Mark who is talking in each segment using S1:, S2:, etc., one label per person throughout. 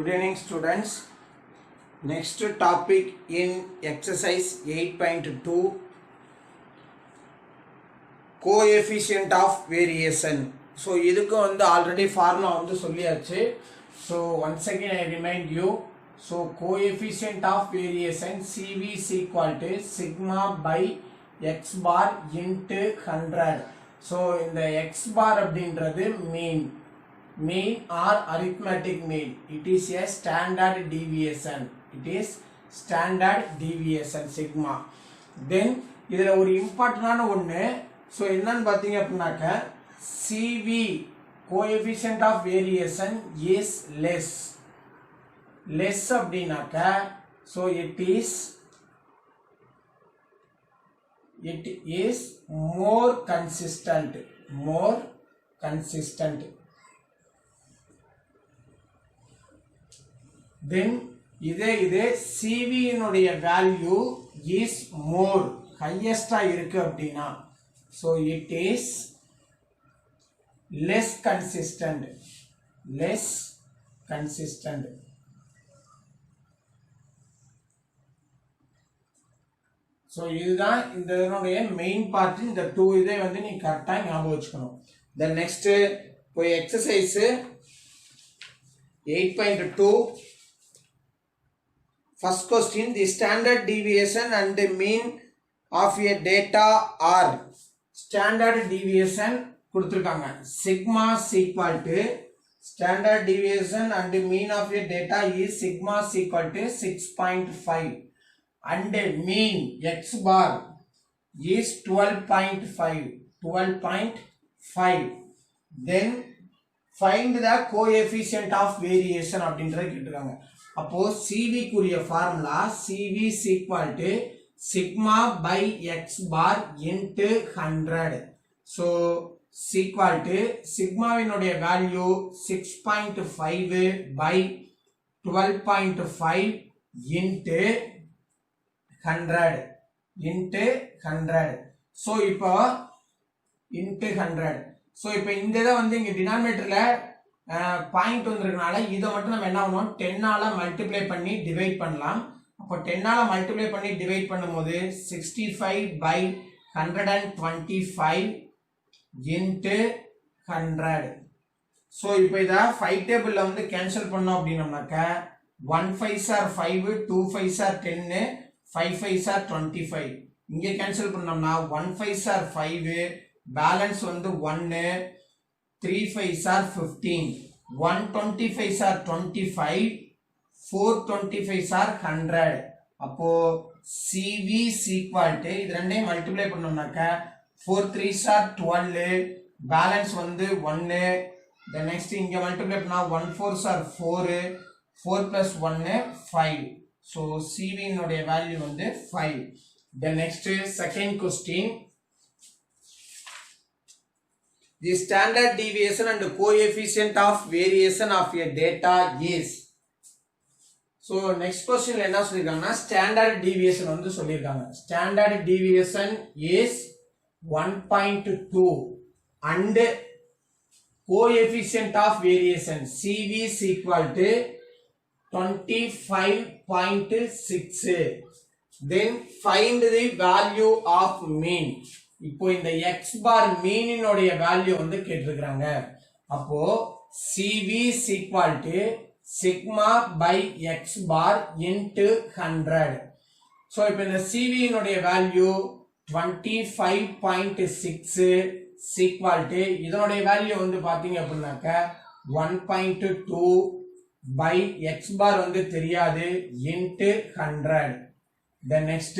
S1: Good evening students. Next topic in exercise 8.2 coefficient of variation. So இதுக்கு வந்து already formula வந்து சொல்லியாச்சு. So once again I remind you. So coefficient of variation CV is equal to sigma by x bar into 100. So இந்த x bar அப்படின்றது mean or arithmetic mean. It is a standard deviation. It is standard deviation sigma. Then இதுல ஒரு இம்பார்ட்டன்டான ஒன்று. So என்னன்னு பார்த்தீங்க அப்படின்னாக்க CV coefficient of variation is less அப்படின்னாக்க so it is more consistent. Then இதே CV இனுடைய வேல்யூ is more ஹையஸ்டா இருக்கு அப்படின்னா so it is less consistent. so இதுதான் இந்த இதனுடைய மெயின் பார்ட். இந்த 2 இதை வந்து நீ கரெக்டா ஞாபகம் வச்சுக்கணும். then next போய் exercise 8.2 first question, the standard deviation and the mean of a data are standard deviation கொடுத்திருக்காங்க. sigma is equal to standard deviation and the mean of a data is sigma is equal to 6.5 and the mean x bar is 12.5. then find the coefficient of variation அப்படின்றத கேட்டிருக்காங்க. அப்போ CV குரிய formula CV is equal to sigma by x bar into 100. so is equal to sigma வினுடைய value 6.5 by 12.5 into 100. so இப்போ into 100. so இப்போ இந்த இதை வந்து இங்க டினாமினேட்டர்ல பாயிண்ட் வந்திருக்கனால இதை மட்டும் நம்ம என்ன பண்ணுவோம் 10 ஆல மல்டிப்ளை பண்ணி டிவைட் பண்ணலாம். அப்போ 10 ஆல மல்டிப்ளை பண்ணி டிவைட் பண்ணும்போது 65 by 125 into 100. so இப்போ இத 5 டேபிள்ல வந்து கேன்சல் பண்ணோம் அப்படினோம்னாக்க 1 5s are 5, 2 5s are 10, 5 5s are 25. இங்க கேன்சல் பண்ணோம்னா 1 5s are 5, பேலன்ஸ் வந்து 1, 3 5s are 15, 125s are 25, 425s are 100. அப்போ CV is equal to இது ரெண்டையும் மல்டிப்ளை பண்ணோம்னாக்க 4 3s are 12, பேலன்ஸ் வந்து 1. then next இங்க மல்டிப்ளை பண்ணா 1 4s are 4, 4 plus 1 5. so CV இனுடைய வேல்யூ வந்து 5. then next second question, the standard deviation and coefficient of variation of a data is. so next question என்ன சொல்லிருக்காங்கன்னா standard deviation வந்து சொல்லிருக்காங்க. standard deviation is 1.2 and coefficient of variation CV is equal to 25.6. then find the value of mean. இப்போ இந்த x bar mean இனுடைய value வந்து கேட்டிருக்காங்க. அப்போ CV is equal to sigma by x bar into 100. so இப்போ இந்த CV இனுடைய value 25.6 is equal to இதனுடைய value வந்து பாத்தீங்க அப்படின்னாக்க 1.2 by x bar வந்து தெரியாது into 100. then next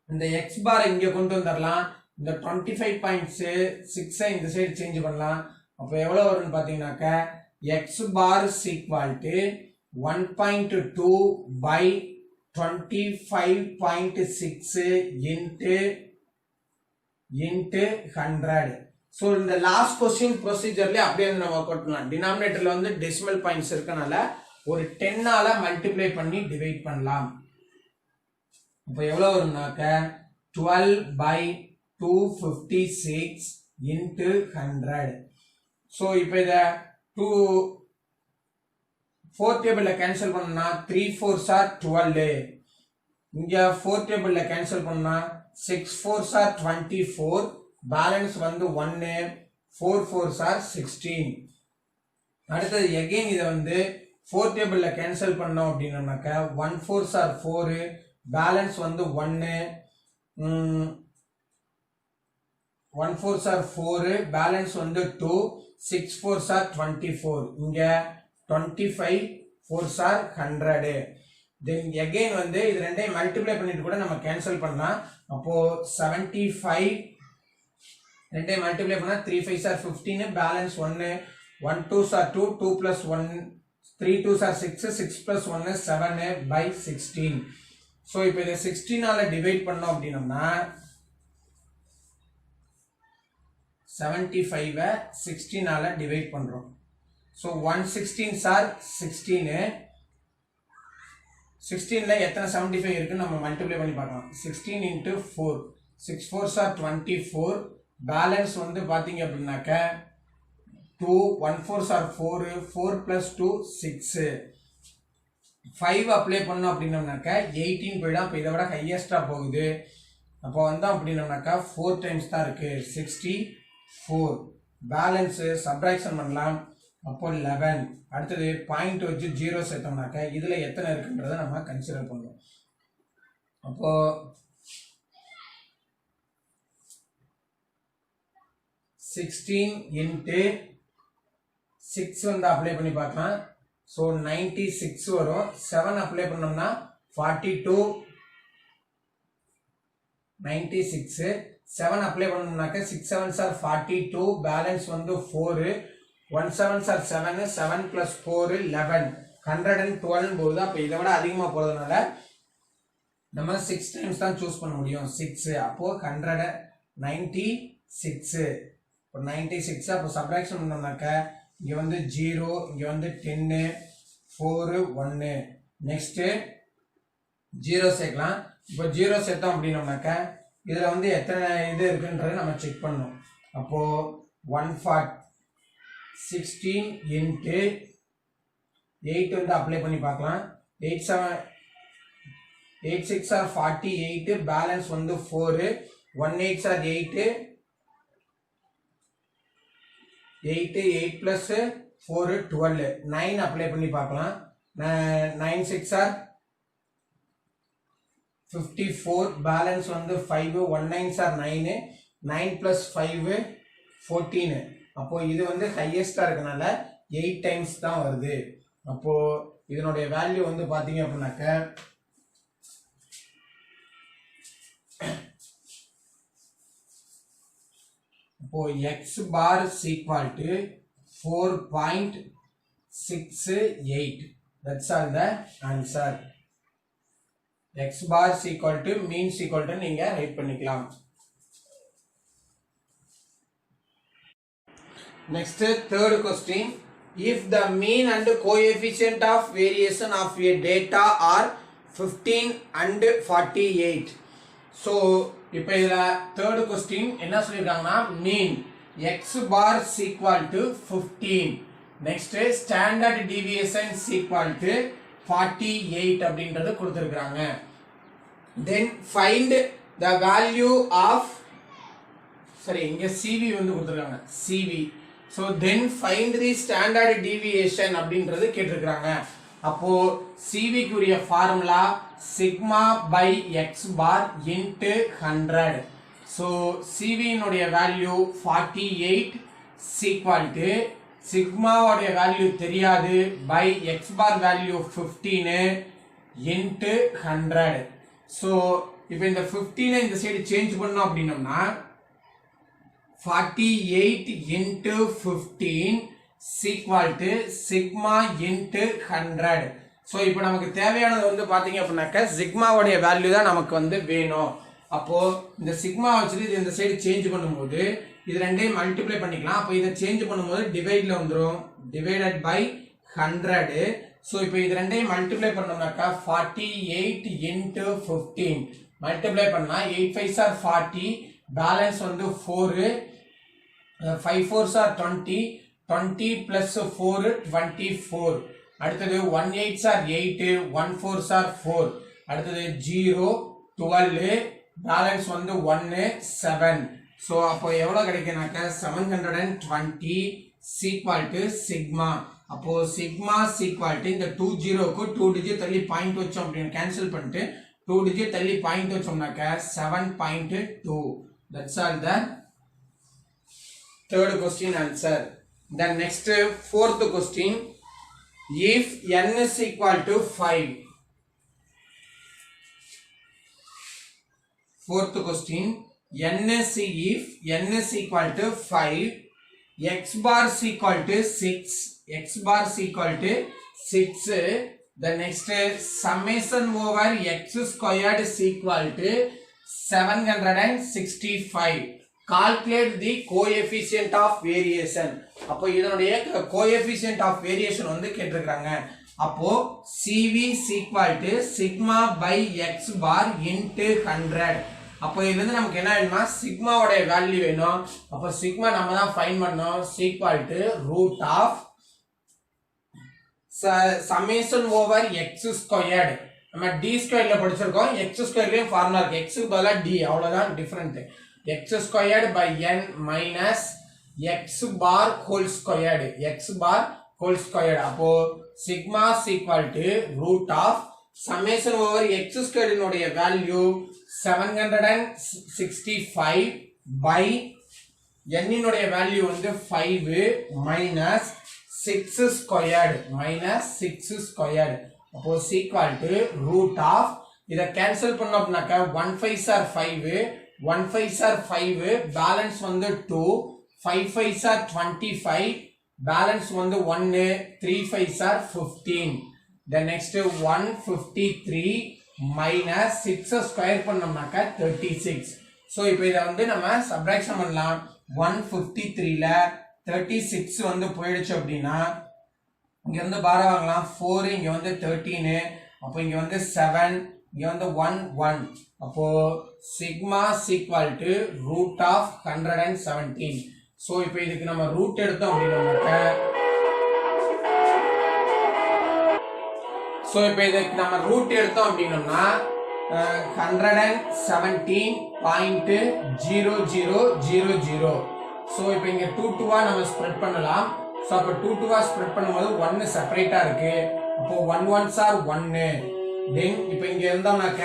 S1: இந்த x bar இங்க கொண்டு வந்துறலாம். இந்த 25.6 இந்த சைடு சேஞ்ச் பண்ணலாம். அப்ப எவ்வளவு வரும்னு பாத்தீங்கன்னாக்க x bar is equal to 1.2 by 25.6 into 100. so இந்த லாஸ்ட் क्वेश्चन ப்ரொசீஜர்ல அப்படியே நம்ம வொர்க் அவுட் பண்ணலாம். டினாமினேட்டர்ல வந்து டெசிமல் பாயிண்ட்ஸ் இருக்கனால ஒரு 10 ஆல மல்டிப்ளை பண்ணி டிவைட் பண்ணலாம். அப்ப எவ்வளவு வரும்னாக்க 12 by 256 into 100. so இப்போ இத 2 4th டேபிள்ல கேன்சல் பண்ணா 3 4s are 12. இங்க 4th டேபிள்ல கேன்சல் பண்ணா 6 4s are 24. பேலன்ஸ் வந்து 1. 4 4s are 16. அடுத்தது எகைன் இதை வந்து 4th டேபிள்ல கேன்சல் பண்ணோம் அப்படின்னாக்க 1 4s are 4. பேலன்ஸ் வந்து 1. 1 4s are 4. பேலன்ஸ் வந்து 2. 6 4s are 24. இங்க 25 4s are 100. then again வந்து இது ரெண்டையும் மல்டிப்ளை பண்ணிட்டு கூட நம்ம கேன்சல் பண்ணலாம். அப்போ 75 ரெண்டையும் மல்டிப்ளை பண்ணா 3 5s are 15. Balance 1. 1 2s are 2. 2 plus 1 3 2s are 6. 6 plus 1 7 by 16. So இப்போ இதை 16ஆல டிவைட் பண்ணோம் அப்படின்னம்னா 75 16ஆல டிவைட் பண்றோம். So 116s are 16. 16ல எத்தனை 75 இருக்குன்னு நம்ம மல்டிப்ளை பண்ணி பார்க்கலாம். 16 into 4. 6 4s are 24. பேலன்ஸ் வந்து பாத்தீங்க அப்படின்னாக்க 2. 1 4s are 4. 4 plus 2 6. 5 அப்ளை பண்ணோம் அப்படின்னம்னாக்க 18 போயிடும். அப்போ இதை விட ஹையஸ்டா போகுது. அப்போ வந்தோம் அப்படின்னம்னாக்கா 4 டைம்ஸ் தான் இருக்கு. 64. பேலன்ஸ் சப்ட்ராக்ஷன் பண்ணலாம். அப்போ 11. அடுத்தது பாயிண்ட் வச்சு 0 சேர்த்தோம்னாக்க இதுல எத்தனை இருக்குன்றத நம்ம கன்சிடர் பண்ணுவோம். அப்போ 16 into 6 வந்து அப்ளை பண்ணி பார்க்கலாம். ஸோ 96 வரும். 7 அப்ளை பண்ணோம்னா 42. 96. 7 அப்ளை பண்ணோம்னாக்க 6 7s are 42. பேலன்ஸ் வந்து 4. 1 7s are 7. 7 plus 4 11. 112 போகுது. அப்போ இதை விட அதிகமாக போகிறதுனால நம்ம 6 டைம்ஸ் தான் சூஸ் பண்ண முடியும். 6. அப்போ 196. இப்போ 96. அப்போ சப்ட்ராக்ஷன் பண்ணோம்னாக்க இங்கே வந்து 0, இங்கே வந்து 10, 4 1. நெக்ஸ்ட் 0 சேர்க்கலாம். இப்போ 0 சேர்த்தோம் அப்படின்னோம்னாக்க இதில் வந்து எத்தனை இது இருக்குன்றதை நம்ம செக் பண்ணணும். அப்போ 140 16 into 8 வந்து அப்ளை பண்ணி பார்க்கலாம். 8 6 are 48. பேலன்ஸ் வந்து 4. 1 8s are 8. 8 8 plus 4 12. 9 அப்ளை பண்ணி பார்க்கலாம். 9 6 are 54. பேலன்ஸ் வந்து 5. 1 9s are 9. 9 plus 5 14. அப்போ இது வந்து ஹையஸ்டா இருக்கனால 8 டைம்ஸ் தான் வருது. அப்போ இதனுடைய வேல்யூ வந்து பாத்தீங்க அப்படின்னாக்க அப்போ x bar is equal to 4.68. that's all the answer. x bar is equal to means equal to நீங்க ரைட் பண்ணிக்கலாம். Next, third question. If the mean and coefficient of variation of a data are 15 and 48. So, இப்போ இதுல third question என்ன சொல்லிருக்காங்கன்னா mean x bar is equal to 15. Next, standard deviation is equal to 48 அப்படின்றது கொடுத்திருக்காங்க. Then find the value of இங்க CV வந்து கொடுத்திருக்காங்க. CV. So then find the standard deviation அப்படின்றது கேட்டிருக்காங்க. அப்போ CV குரிய formula sigma by x bar into 100. So CV னுடைய வேல்யூ 48 equal to sigma உடைய வேல்யூ தெரியாது by x bar value 15 into 100. So இப்போ இந்த 15 இந்த சைடு சேஞ்ச் பண்ணோம் அப்படின்னோம்னா 48 into 15 equal to sigma into 100. So இப்போ நமக்கு தேவையானது வந்து பாத்தீங்க அப்படின்னாக்க சிக்மாவுடைய வேல்யூ தான் நமக்கு வந்து வேணும். அப்போ இந்த சிக்மா வச்சுட்டு இது இந்த சைடு சேஞ்ச் பண்ணும்போது இது ரெண்டையும் மல்டிப்ளை பண்ணிக்கலாம். அப்போ இதை சேஞ்ச் பண்ணும்போது டிவைட்ல வந்துரும். Divided by 100. ஸோ இப்போ இது ரெண்டையும் மல்டிப்ளை பண்ணோம்னாக்கா 48 into 15 மல்டிப்ளை பண்ணா 8 5s are 40. பேலன்ஸ் வந்து 4. 5 4s are 20. 20 plus 4 24. அடுத்தது 1 8s are 8 1 4s are 4 அடுத்தது 0 12 பேலன்ஸ் வந்து 1 7 சோ அப்போ எவ்வளவு கிடைக்கும்னாக்க 720 equal to sigma அப்போ sigma equal to இந்த 20 க்கு 2 டிஜிட் தள்ளி பாயிண்ட் வச்சோம் அப்படினு கேன்சல் பண்ணிட்டு 2 டிஜிட் தள்ளி point வச்சோம்னாக்க 7.2 that's all the third question answer. Then next fourth question, if n is equal to 5. Fourth question, if n is equal to 5, x bar is equal to 6, x bar is equal to 6. The next summation over x squared is equal to 765. Calculate the coefficient of variation. அப்போ இதனுடைய coefficient of variation வந்து கேட்டிருக்காங்க. அப்போ CV is equal to sigma by x bar into 100. அப்போ இதுல இருந்து நமக்கு என்ன வேணும்னா sigma ஓட வேல்யூ வேணும். அப்போ sigma நம்ம தான் ஃபைண்ட் பண்ணோம் equal to root of summation over x squared. நம்ம d squared ல படிச்சிருக்கோம், x squared லயும் ஃபார்முலா இருக்கு. x க்கு பதிலா d, அவ்வளவுதான் different. x squared by n minus x bar whole squared, x bar whole squared. அப்போ sigma is equal to root of summation over x squared இனுடைய value 765 by n இனுடைய value வந்து 5 minus 6 squared அப்போ equal to root of இத cancel பண்ணோம்னாக்க 1 5s are 5 1 5s are 5 balance வந்து 2 5 5s are 25 balance வந்து 1 3 5s are 15. the next 153 minus 6 square பண்ணோம்னாக்க 36. So இப்போ இத வந்து நம்ம சப்ட்ராக்ஷன் பண்ணலாம். 153 ல 36 வந்து போயிடுச்சு அப்படினா இங்க இருந்து பார வாங்கலாம். 4 இங்க வந்து 13 அப்போ இங்க வந்து 7 இங்க வந்து 1 1 அப்போ sigma is equal to root of 117. So இப்போ இதுக்கு நம்ம ரூட் எடுத்தோம் அப்படினாக்க சோ இப்போ இதுக்கு நம்ம ரூட் எடுத்தோம் அப்படினா 117.0000. சோ இப்போ இங்க 2 2 ஆ நம்ம ஸ்ப்ரெட் பண்ணலாம். சோ அப்ப 2 2 ஆ ஸ்ப்ரெட் பண்ணும்போது 1 செப்பரேட்டா இருக்கு. அப்போ 1 1s are 1. தென் இப்போ இங்க இருந்தோம்னாக்க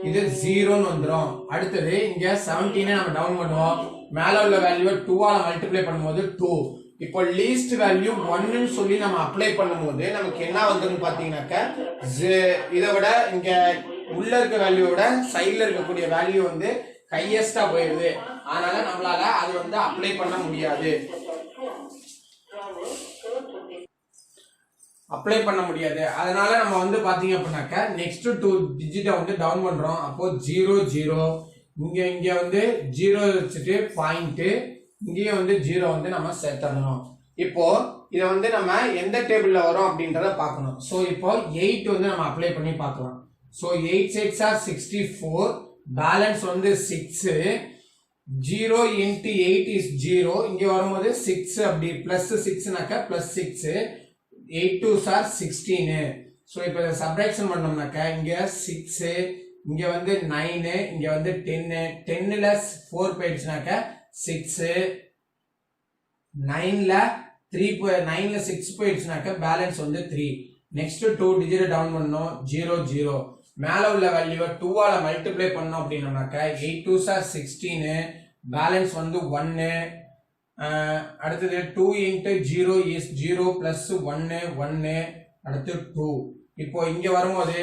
S1: இது 0 ன்னு வந்துரும். அடுத்து இங்க 17 நம்ம டவுன் பண்ணுவோம். மேல உள்ள வேல்யூவை 2 ஆல மல்டிப்ளை பண்ணும்போது 2. இப்போ லீஸ்ட் வேல்யூ 1 ன்னு சொல்லி நம்ம அப்ளை பண்ணும்போது நமக்கு என்ன வந்துருன்னு பாத்தீங்கன்னாக்க இத விட இங்க உள்ள இருக்க வேல்யூவோட சைடுல இருக்கக்கூடிய வேல்யூ வந்து ஹையஸ்டா போயிடுது. அதனால நம்மளால அது வந்து அப்ளை பண்ண முடியாது. அதனால நம்ம வந்து பாத்தீங்க அப்படினாக்க நெக்ஸ்ட் 2 டிஜிட்டை வந்து டவுன் பண்றோம். அப்போ 0 0 இங்க வந்து 0 வச்சுட்டு பாயிண்ட் இங்கேயும் வந்து 0 வந்து நம்ம சேர்த்தறணும். இப்போ இத வந்து நம்ம எந்த டேபிள்ல வரோம் அப்படின்றத பார்க்கணும். சோ இப்போ 8 வந்து நம்ம அப்ளை பண்ணி பார்க்கலாம். சோ 8 6 are 64 பேலன்ஸ் வந்து 6 0 into 8 is 0 இங்க வரும்போது 6 அப்படி பிளஸ் 6 னாக்க பிளஸ் 6 8 2s are 16. சோ இப்போ இத சப்ட்ராக்ஷன் பண்ணோம்னாக்க இங்க 6 இங்க வந்து 9 இங்க வந்து 10 10 ல 4 போயிடுச்சுனாக்க 6 9 ல 9 ல 6 போயிடுச்சுனாக்க பேலன்ஸ் வந்து 3. நெக்ஸ்ட் 2 டிஜிட் டவுன் பண்ணோம் 0 0 மேல உள்ள வேல்யூவை 2 ஆல மல்டிப்ளை பண்ணோம் அப்படினாக்க 8 2s are 16 பேலன்ஸ் வந்து 1. அடுத்து 2 into 0 is 0 plus 1 1 அடுத்து 2. இப்போ இங்க வரும்போது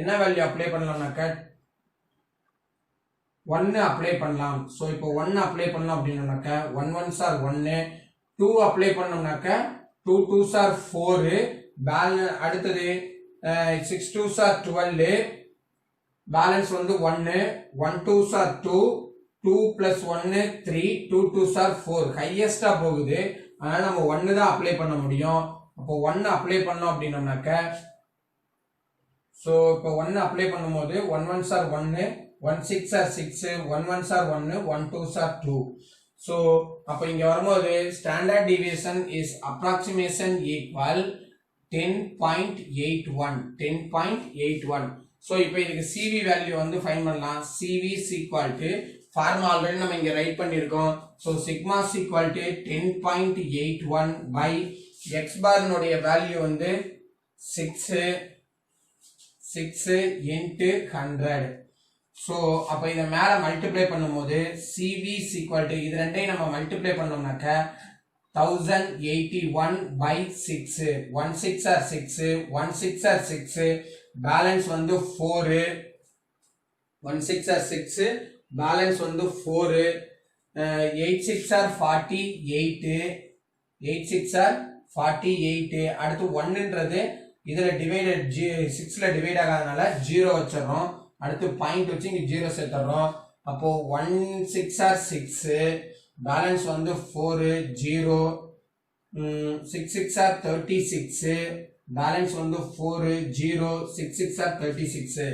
S1: என்ன வேல்யூ அப்ளை பண்ணலாம்னாக்க 1 அப்ளை பண்ணலாம். சோ இப்போ 1 அப்ளை பண்ணோம் அப்படினாக்க 1 1s are 1 2 அப்ளை பண்ணோம்னாக்க 2 2s are 4 பேலன்ஸ் அடுத்து 6 2s are 12 பேலன்ஸ் வந்து 1 1 2s are 2 2 plus 1 3 2 2s are 4 ஹையஸ்டா போகுது. அதனால நம்ம 1 தான் அப்ளை பண்ண முடியும். அப்போ 1 அப்ளை பண்ணோம் அப்படினாக்க சோ இப்போ 1 அப்ளை பண்ணும்போது 1 1s are 1 1 6 are 6 1 1s are 1 1 2s are 2. So அப்ப இங்க வரும்போது standard deviation is approximation equal 10.81 so இப்போ இதுக்கு CV வேல்யூ வந்து ஃபைண்ட் பண்ணலாம் CV is equal to formula already நம்ம இங்க ரைட் பண்ணிருக்கோம் so sigma is equal to 10.81 by x bar னுடைய வேல்யூ வந்து 6 into 100 so அப்ப இத மேல மல்டிப்ளை பண்ணும்போது CV is equal to இது ரெண்டையும் நம்ம multiply பண்ணோம்னாக்க 1081 by 6 1 6 are 6 1 6 are 6 balance வந்து 4 1 6 are 6 balance வந்து 4 8 6 are 48 8 6 are 48 அடுத்து 1 ன்றது இதுல டிவைடட் 6 ல டிவைட் ஆகாதனால 0 வச்சிரோம் அடுத்து பாயிண்ட் வச்சு இங்க 0 சேர்த்தறோம் அப்போ 1 6 are 6 balance வந்து 4 0 6 6 are 36 balance வந்து 4 0 6 6 are 36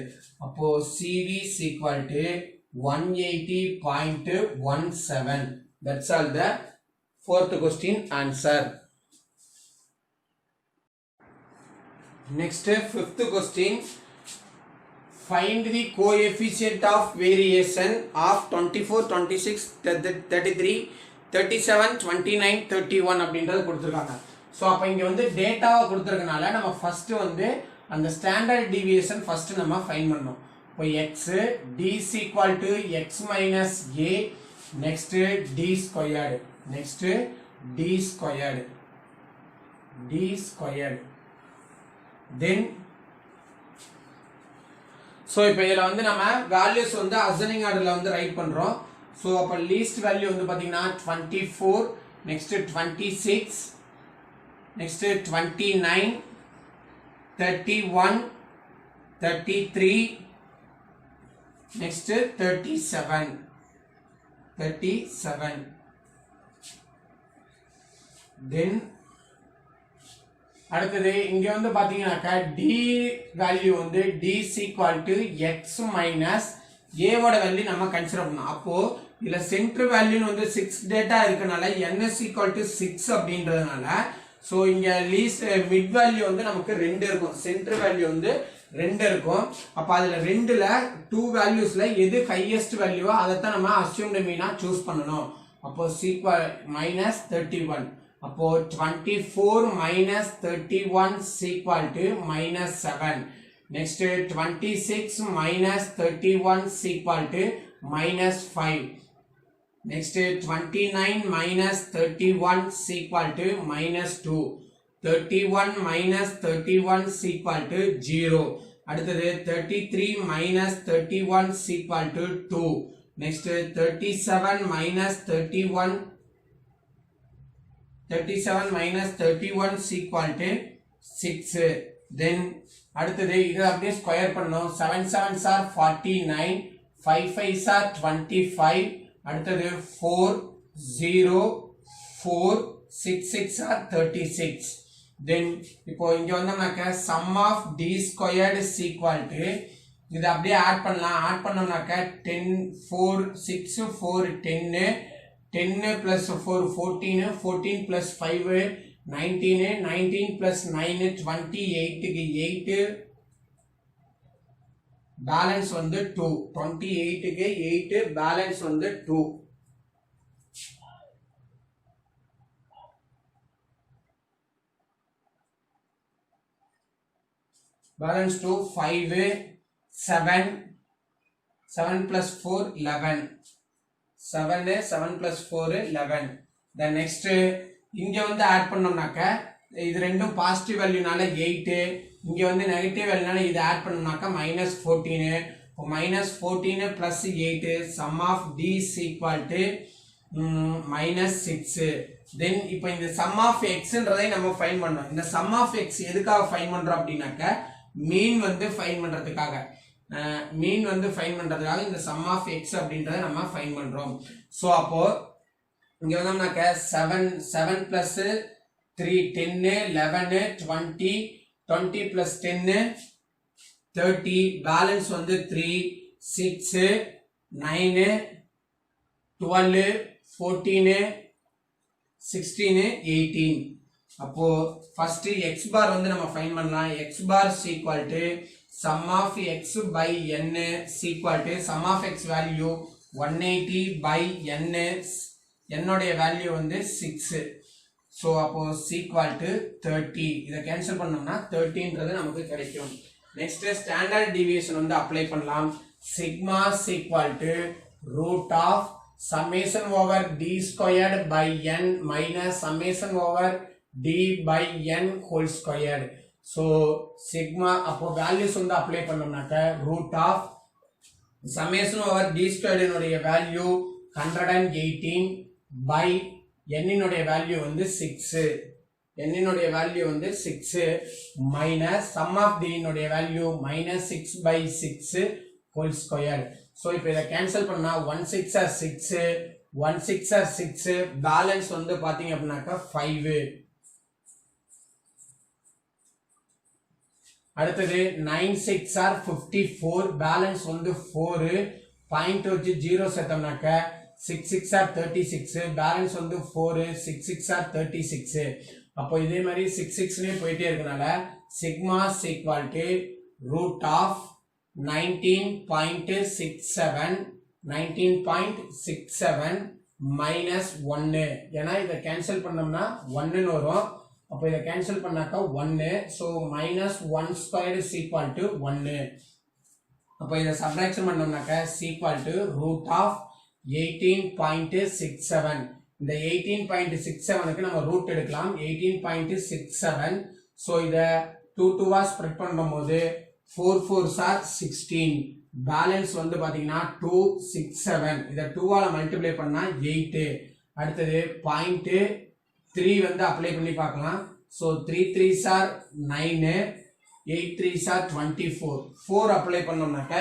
S1: அப்போ CV is equal to 180.17 that's all the fourth question answer. Next fifth question, find the coefficient of variation of 24 26 33 37 29 31 அப்படின்றது கொடுத்திருக்காங்க சோ அப்ப இங்க வந்து டேட்டாவை கொடுத்திருக்கனால நம்ம ஃபர்ஸ்ட் வந்து அந்த ஸ்டாண்டர்ட் டீவியேஷன் ஃபர்ஸ்ட் நம்ம ஃபைண்ட் பண்ணனும் இப்போ x d is equal to x minus a next d squared next d squared then so இப்போ இதல வந்து நம்ம values வந்து ascending orderல வந்து ரைட் பண்றோம் so அப்ப least value வந்து பாத்தீங்கன்னா 24 next 26 next 29 31 33 next 37 then அடுத்தது இங்க வந்து பாத்தீங்கன்னாக்க d வேல்யூ வந்து d is equal to x minus a ஓட வேல்யூ நம்ம கன்சிடர் பண்ணோம் அப்போ இதுல சென்டர் வேல்யூன்னு வந்து 6 டேட்டா இருக்கனால n is equal to 6 அப்படின்றதுனால சோ இங்க லீஸ்ட் மிட் வேல்யூ வந்து நமக்கு 2 இருக்கும் சென்டர் வேல்யூ வந்து 2 இருக்கும் அப்ப அதுல ரெண்டுல 2 வேல்யூஸ்ல எது ஹையஸ்ட் வேல்யூவோ அதை தான் நம்ம அஸ்யூம்ட் மீனா சூஸ் பண்ணனும் அப்போ minus 31 அப்போ 24 minus 31 is equal to minus 7 next 26 minus 31 is equal to minus 5 next 29 minus 31 is equal to minus 2 31 minus 31 is equal to 0 அடுத்தது 33 minus 31 is equal to 2 next 37 minus 31 is equal to 6 then அடுத்தது இது அப்படியே square பண்ணோம் 7 7s are 49 5 5s are 25 அடுத்தது 4 0 4 6 6 are 36 then இப்போ இங்க வந்தோம்னாக்க sum of d squared is equal to இது அப்படியே ஆட் பண்ணோம்னாக்க 10 4 6 4 10 10 plus 4 14 14 plus 5 19 19 plus 9 28 க்கு 8 பேலன்ஸ் வந்து 2 28 க்கு 8 பேலன்ஸ் வந்து 2 balance 2 5 7 7 plus 4 11 7 7 plus 4 11 then next இங்க வந்து ஆட் பண்ணோம்னாக்க இது ரெண்டும் பாசிட்டிவ் வேல்யூனால 8 இங்க வந்து நெகட்டிவ் வேல்யூனால இது add பண்ணோம்னாக்க -14 -14 plus 8 sum of d is equal to -6 then இப்போ இந்த sum of x ன்றதை நம்ம ஃபைண்ட் பண்ணோம் இந்த sum of x எதுக்காக ஃபைண்ட் பண்றோம் அப்படினாக்க மீன் வந்து ஃபைண்ட் பண்றதுக்காக இந்த sum of x அப்படின்றதை நம்ம ஃபைண்ட் பண்றோம் சோ அப்போ இங்க வந்தோம்னாக்க 7 plus 3 10 11 20 20 plus 10 30 பேலன்ஸ் வந்து 3 6 9 12 14 16 18 அப்போ ஃபர்ஸ்ட் x bar வந்து நம்ம ஃபைண்ட் பண்ணலாம். x bar is equal to sum of x by n is equal to sum of x value 180 by n, n உடைய வேல்யூ வந்து 6. ஸோ அப்போ is equal to 30. இதை cancel பண்ணோம்னா 30ன்றது நமக்கு கிடைக்கும். நெக்ஸ்ட் ஸ்டாண்டர்ட் டிவியேஷன் வந்து அப்ளை பண்ணலாம். Sigma is equal to root of summation over d squared by n minus summation over d by n whole squared. So sigma அப்போ values வந்து apply பண்ணோம்னாக்க root of summation over d squared இனுடைய value 118 by n இனுடைய value வந்து 6, n இனுடைய value வந்து 6 minus sum of d இனுடைய value minus 6 by 6 whole squared. So இப்போ இதை கேன்சல் பண்ணா 1 6 are 6, 1 6 are 6, பேலன்ஸ் வந்து பாத்தீங்க அப்படின்னாக்கா 5. அடுத்தது 9 6 are 54, பேலன்ஸ் வந்து 4, பாயிண்ட் வச்சு 0 சேர்த்தோம்னாக்க 6 6 are 36, பேலன்ஸ் வந்து 4, 6 6 are 36. அப்போ இதே மாதிரி 6 6னே போயிட்டே இருக்கனால sigma is equal to root of 19.67 minus 1. ஏன்னா இதை கேன்சல் பண்ணோம்னா 1 வரும். அப்போ இதை கேன்சல் பண்ணாக்கா 1. So minus 1 squared is equal to 1. அப்போ இதை subtraction பண்ணோம்னாக்க is equal to root of 18.67. இந்த 18.67க்கு நம்ம ரூட் எடுக்கலாம். 18.67. ஸோ இதை 2 2 ஸ்ப்ரெட் பண்ணும்போது 4 4s are 16, பேலன்ஸ் வந்து பாத்தீங்கன்னா 2 6 7. இதை 2 ஆல மல்டிப்ளை பண்ணா 8. அடுத்தது பாயிண்ட் 3 வந்து அப்ளை பண்ணி பார்க்கலாம். So 3 3s are 9, 8 3s are 24. 4 apply பண்ணோம்னாக்க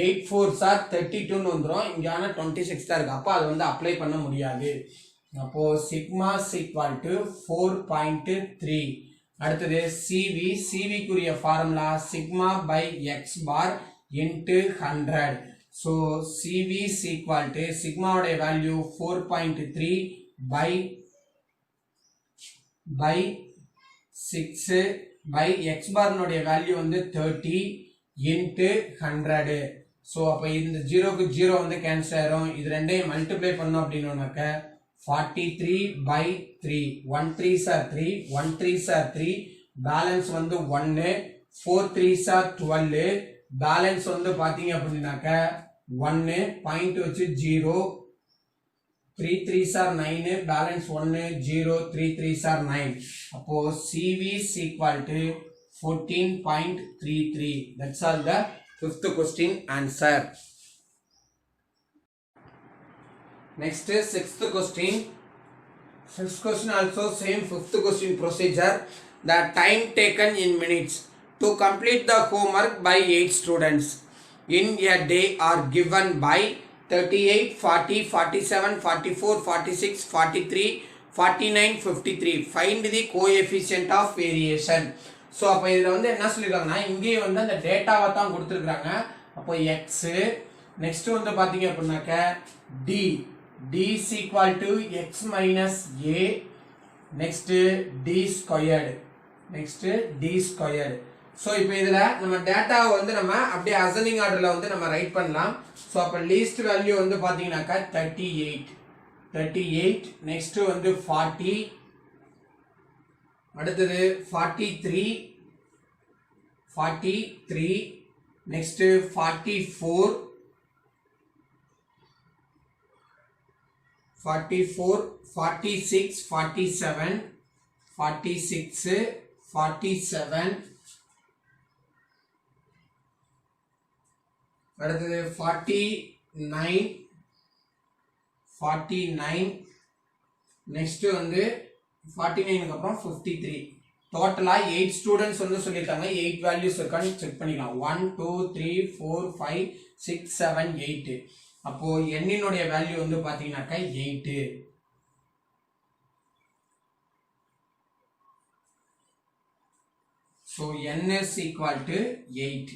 S1: 8 4s are 32 வந்துடும். இங்க ஆனா 26 தான் இருக்கு. அப்போ அது வந்து அப்ளை பண்ண முடியாது. அப்போ சிக்மா is equal to 4.3. அடுத்தது CV குரிய formula sigma by x bar into 100. So CV is equal to சிக்மாவுடைய வேல்யூ 4.3 by 6 by எக்ஸ் பார்னுடைய வேல்யூ வந்து 30 இன்டு 100. ஸோ அப்போ இந்த 0க்கு 0 வந்து கேன்சல் ஆயிரும். இது ரெண்டையும் மல்டிப்ளை பண்ணோம் அப்படின்னாக்க 43 by 3, 1 3s are 3, 1 3s are 3, balance வந்து 1, 4 3s are 12, பேலன்ஸ் வந்து பாத்தீங்க அப்படின்னாக்க 1, பாயிண்ட் வச்சு 0, 3 3s are 9, balance 1, 0, 3 3s are 9. அப்போ CV is equal to 14.33. That's all the fifth question answer. Next is sixth question. Sixth question also same fifth question procedure. The time taken in minutes to complete the homework by 8 students in a day are given by 38, 40, 47, 44, 46, 43, 49, 53. Find the coefficient of variation. So அப்போ இதில் வந்து என்ன சொல்லியிருக்காங்கன்னா இங்கேயே வந்து அந்த டேட்டாவை தான் கொடுத்துருக்குறாங்க. அப்போ x நெக்ஸ்ட் வந்து பார்த்தீங்க அப்படின்னாக்க d is equal to x minus a, next d squared, so இப்போ இதுல நம்ம டேட்டாவை வந்து நம்ம அப்படியே அசெண்டிங் ஆர்டர்ல வந்து நம்ம ரைட் பண்ணலாம். சோ அப்ப லீஸ்ட் வேல்யூ வந்து பாத்தீங்கன்னாக்கா 38, நெக்ஸ்ட் வந்து 40, அடுத்தது 43, நெக்ஸ்ட் 44, 46, 47, அடுத்தது 49, நெக்ஸ்ட் வந்து 49க்கு அப்புறம் 53. டோட்டலா 8 ஸ்டூடண்ட்ஸ் வந்து சொல்லிருக்காங்க. 8 வேல்யூஸ் இருக்கான்னு செக் பண்ணிக்கலாம். 1 2 3 4 5 6 7 8. அப்போ n இனுடைய வேல்யூ வந்து பாத்தீங்கன்னாக்கா 8. so n is equal to 8.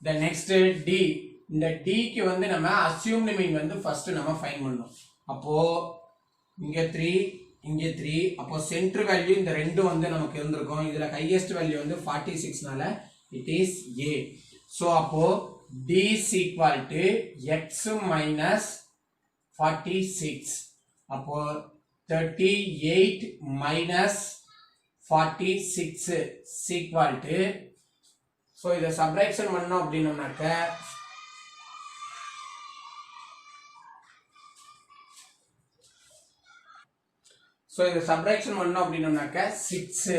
S1: the next d, இந்த d க்கு வந்து நம்ம assumed mean வந்து ஃபர்ஸ்ட் நம்ம ஃபைண்ட் பண்ணனும். அப்போ இங்க 3 இங்கே 3. அப்போ சென்டர் வேல்யூ இந்த ரெண்டு வந்து நமக்கு இருந்திருக்கும். இதுல ஹையஸ்ட் வேல்யூ வந்து 46னால இட் இஸ் A. ஸோ அப்போ D is equal to x minus 46. அப்போ 38 minus 46 is equal to, so இதை சப்ராக்ஷன் பண்ணோம் அப்படின்னோம்னாக்க ஸோ இதை சப்ராக்ஷன் பண்ணோம் அப்படின்னோம்னாக்க 6.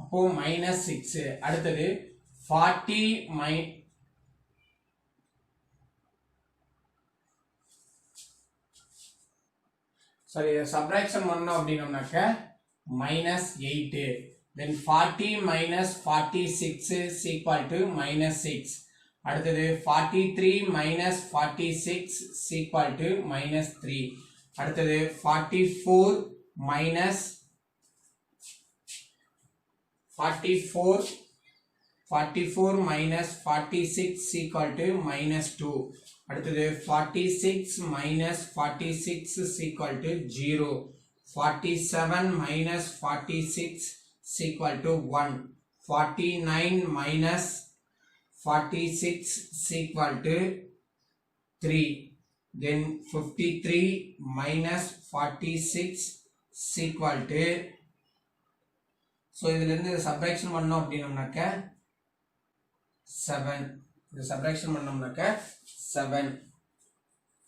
S1: அப்போ மைனஸ் 6. அடுத்தது 40 சரி இதை சப்ராக்ஷன் பண்ணோம் அப்படின்னோம்னாக்க minus 8. Then 40 minus 46 is equal to minus 6. அடுத்தது 43 minus 46 is equal to minus 3. அடுத்தது 44 minus 44 minus 46 is equal to minus 2. அடுத்தது 46 minus 46 is equal to 0. 47 minus 46 is equal to 1. 49 minus 46 is equal to 3. Then 53 minus 46 is equal to, so இதில் இருந்து subtraction பண்ணோம் அப்படின்னோம்னாக்க 7. இந்த subtraction பண்ணோம்னாக்க 7.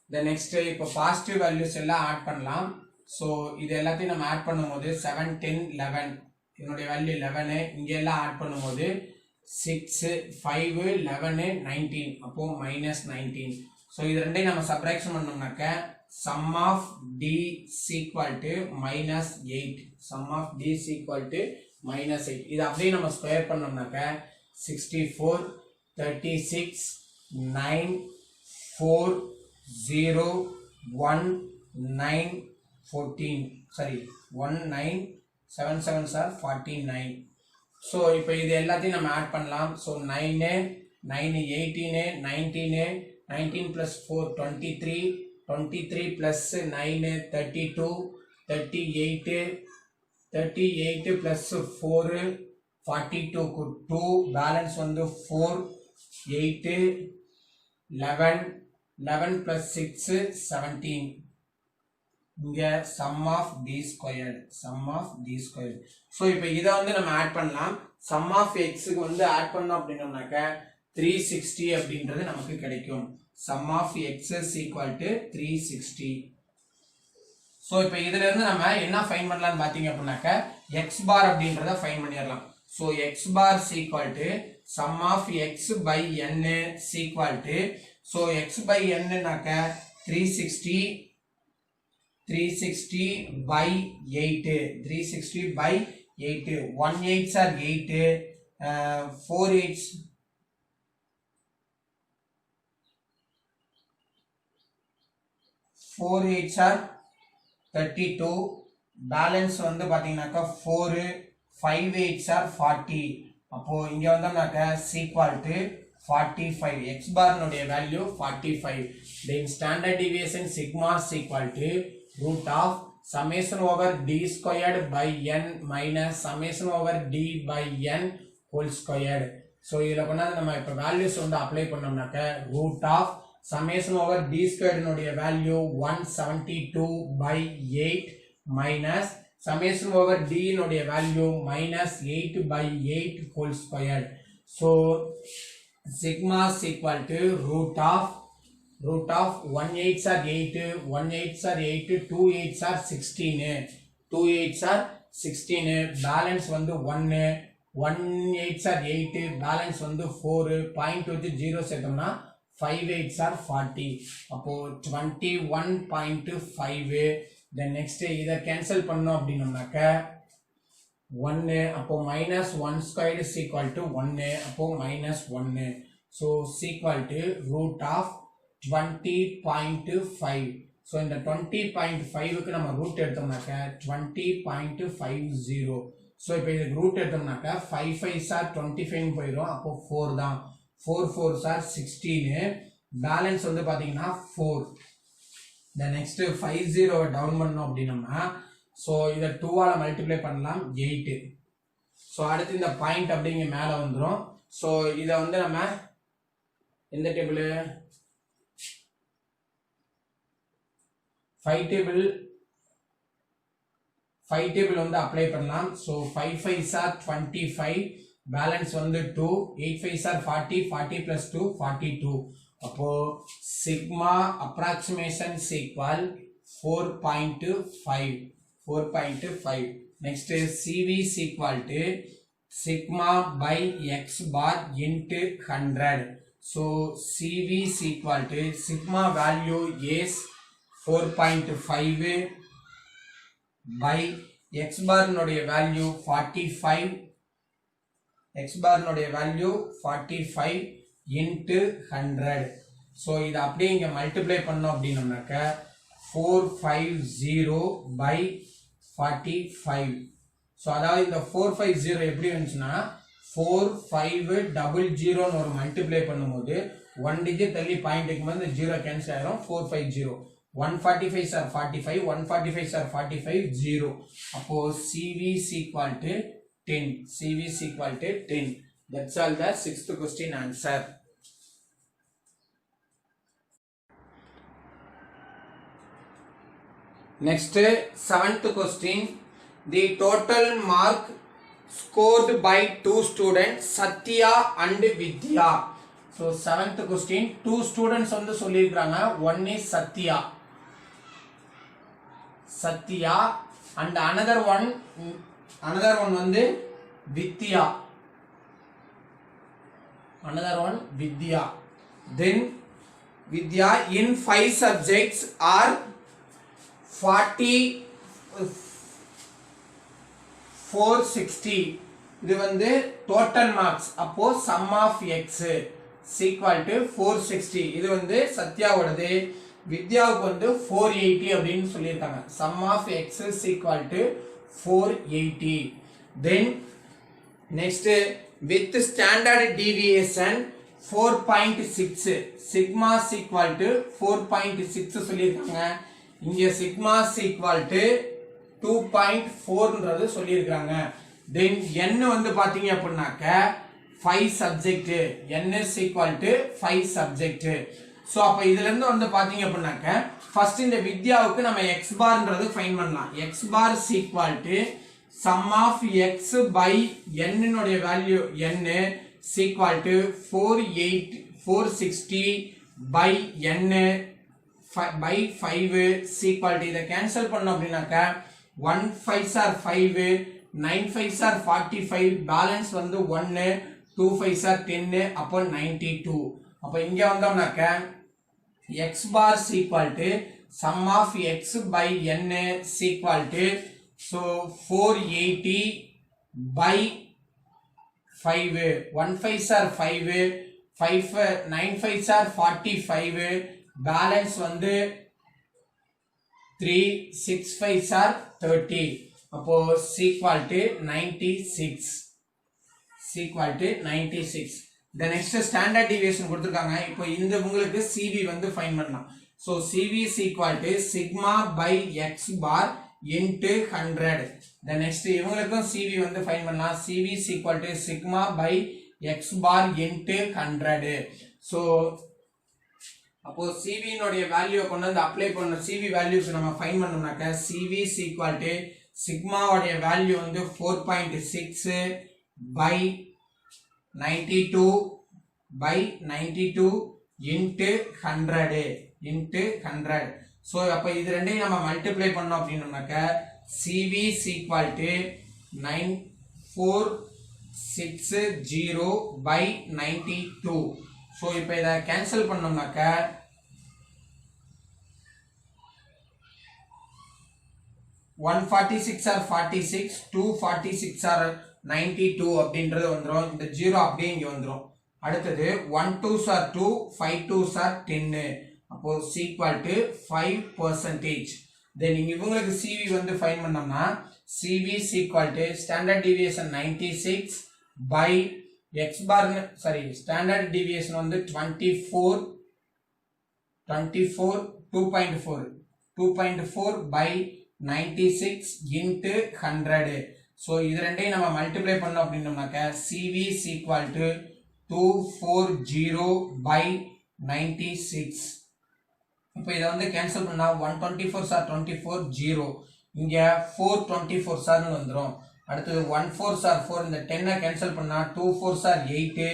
S1: The next இப்போ positive values எல்லாம் add பண்ணலாம். So இது எல்லாத்தையும் நம்ம ஆட் பண்ணும்போது 7 10 11 இதனுடைய வேல்யூ 11. இங்கே எல்லாம் ஆட் பண்ணும்போது 6 5 11 19 அப்போ மைனஸ் 19. ஸோ இது ரெண்டையும் நம்ம சப்ராக்ஷன் பண்ணோம்னாக்க sum of d equal to minus 8. Sum of d equal to minus 8. இது அப்படியே நம்ம ஸ்கொயர் பண்ணோம்னாக்க 64 36 9 4 0 1 9 14. sorry 1 9 7 7s are 49. ஸோ இப்போ இது எல்லாத்தையும் நம்ம ஆட் பண்ணலாம். So 9 9 18 19 19 plus 4 23 23 plus 9 32 38 38 plus 4 42 2 balance வந்து 4 8 11 11 plus 6 17. இங்க sum of d squared sum of d squared. So இப்போ இதை வந்து நம்ம ஆட் பண்ணலாம். சம் ஆஃப் எக்ஸுக்கு வந்து ஆட் பண்ணோம் அப்படின்னோம்னாக்க 360 அப்படின்றது நமக்கு கிடைக்கும். Sum of x is equal to 360. So இப்போ இதுல இருந்து நம்ம என்ன ஃபைன் பண்ணலாம்னு பார்த்தீங்க அப்படின்னாக்க எக்ஸ் பார் அப்படின்றத ஃபைன் பண்ணிடலாம். So x bar is equal to sum of x by n is equal to, so x by என்னன்னாக்க 360 by 8. 360 by 8. 1 8s are 8. 4 8s 4 8s are 32. Balance வந்து பாத்தீங்கன்னாக்கா 4 5 8s are 40. அப்போ இங்க வந்தோம்னாக்க equal to 45. x bar னுடைய வேல்யூ 45. then standard deviation sigma is equal to root of summation over d squared by n minus summation over d by n whole squared. so இதல கொண்டாந்து நம்ம இப்ப values வந்து அப்ளை பண்ணோம்னாக்க root of summation over d squared னுடைய value 172 by 8 minus summation over d னுடைய value minus 8 by 8 whole squared. so sigma is equal to root of 1 8s are 8, 1 8s are 8, 2 8s are 16, 2 8s are 16, balance வந்து 1 8s are 8, balance வந்து 4, point வச்சு 0 சேர்த்தோம்னா 5 8s are 40. அப்போ 21.5. then next இதை cancel பண்ணோம் அப்படின்னோம்னாக்க 1, அப்போ minus 1 squared is equal to 1, அப்போ minus 1. so is equal to root of 20.5. so இந்த 20.5க்கு நம்ம ரூட் எடுத்தோம்னாக்க 20.50. so இப்போ இதுக்கு ரூட் எடுத்தோம்னாக்க 5 5s are 25 போயிடும். அப்போ 4 தான். 4 4s are 16. பேலன்ஸ் வந்து பாத்தீங்கன்னா 4. the next 50 டவுன் பண்ணோம் அப்படின்னா ஸோ இதை 2ஆல் மல்டிப்ளை பண்ணலாம் 8. ஸோ அடுத்து இந்த பாயிண்ட் அப்படிங்க மேலே வந்துடும். ஸோ இதை வந்து நம்ம எந்த டேபிள் 5 டேபிள் வந்து அப்ளை பண்ணலாம். ஸோ 5 5s are 25, பேலன்ஸ் வந்து 2, 8 5s are 40, 40 plus 2 42. அப்போ sigma approximation equal 4.5. Next CV equal to sigma by x bar into 100. So CV equal to sigma value is 4.5 by x bar நோடைய value 45, x bar நோடைய value 45 into 100. So இதை அப்படியே இங்கே multiply பண்ணோம் அப்படின்னோம்னாக்க 450 by 45. So அதாவது இந்த 450 எப்படி வந்துச்சுன்னா 4500 ஒரு மல்டிப்ளை பண்ணும்போது 1 டிஜிட் தள்ளி பாயிண்ட் இருக்கும்போது இந்த 0 கேன்சல் ஆயிரும். 450 145s are 45, 145s are 45, 0. அப்போ CV is equal to 10. CV is equal to 10. That's all the 6th question answer. Next 7th question. The total mark scored by 2 students, Satya and Vidya. So 7th question, 2 students வந்து சொல்லியிருக்காங்க. One is Satya and another one வந்து Vidya. Then Vidya in 5 subjects are 460. இது வந்து total marks. அப்போ sum of x equal to 460. இது வந்து சத்யாவோடது. வித்யாவுக்கு வந்து 480 அப்படின்னு சொல்லியிருக்காங்க. sum of x is equal to 480. Then next with standard deviation 4.6, sigma is equal to 4.6 சொல்லியிருக்காங்க. இங்க sigma is equal to 2.4ன்றது சொல்லியிருக்காங்க. Then n வந்து பாத்தீங்க அப்படின்னாக்க 5 subject, n is equal to 5 subject. So அப்போ இதுல இருந்து வந்து பாத்தீங்க அப்படின்னாக்க ஃபர்ஸ்ட் இந்த வித்யாவுக்கு நம்ம எக்ஸ் பார்ன்றது ஃபைன் பண்ணலாம். X bar is equal to sum of x by என்னுடைய value n is equal to 460 by n by 5 is equal to இதை கேன்சல் பண்ணோம் அப்படின்னாக்க 1 5s are 5, 9 5s are 45, balance வந்து 1, 2 5s are 10, அப்போ 92. அப்போ இங்க வந்தோம்னாக்க x bar is equal to sum of x by n is equal to so 480 by 5, 1 5s are 5, 9 5s are 45, balance வந்து 3, 6 5s are 30. அப்போ is equal to 96. The next standard deviation கொடுத்திருக்காங்க. இப்போ இந்த உங்களுக்கு CV வந்து ஃபைண்ட் பண்ணலாம். So CV is equal to sigma by x bar into 100. The next இவங்களுக்கும் CV வந்து ஃபைண்ட் பண்ணலாம். CV is equal to sigma by x bar into 100. So அப்போ CV னுடைய வேல்யூ கொண்டு வந்து அப்ளை பண்ண CV வேல்யூஸ் நம்ம ஃபைண்ட் பண்ணோம்னாக்க CV is equal to sigma உடைய வேல்யூ வந்து 4.6 by 92 into 100. So அப்ப இது ரெண்டையும் நம்ம மல்டிப்ளை பண்ணோம் அப்படின்னோம்னாக்க CV is equal to 9460 by 92. So இப்போ இதை கேன்சல் பண்ணோம்னாக்க 146 are 46, 246 are 92 அப்படின்றது வந்துரும். இந்த 0 அப்படியே இங்க வந்துரும். அடுத்தது 1 2s are 2, 5 2s are 10. அப்போ is equal to 5%. then இவங்களுக்கு CV வந்து ஃபைண்ட் பண்ணோம்னா CV is equal to standard deviation 96 by x bar standard deviation வந்து 24 2.4 by 96 into 100. So இது ரெண்டையும் நம்ம மல்டிப்ளை பண்ணோம் அப்படின்னோம்னாக்க CV is equal to 240 by 96. இப்போ இதை வந்து கேன்சல் பண்ணா 124 சார் 24 0. இங்க 424 சார்னு வந்துரும். அடுத்தது 14 சார் 4, இந்த 10 கேன்சல் பண்ணா 24 சார் 8,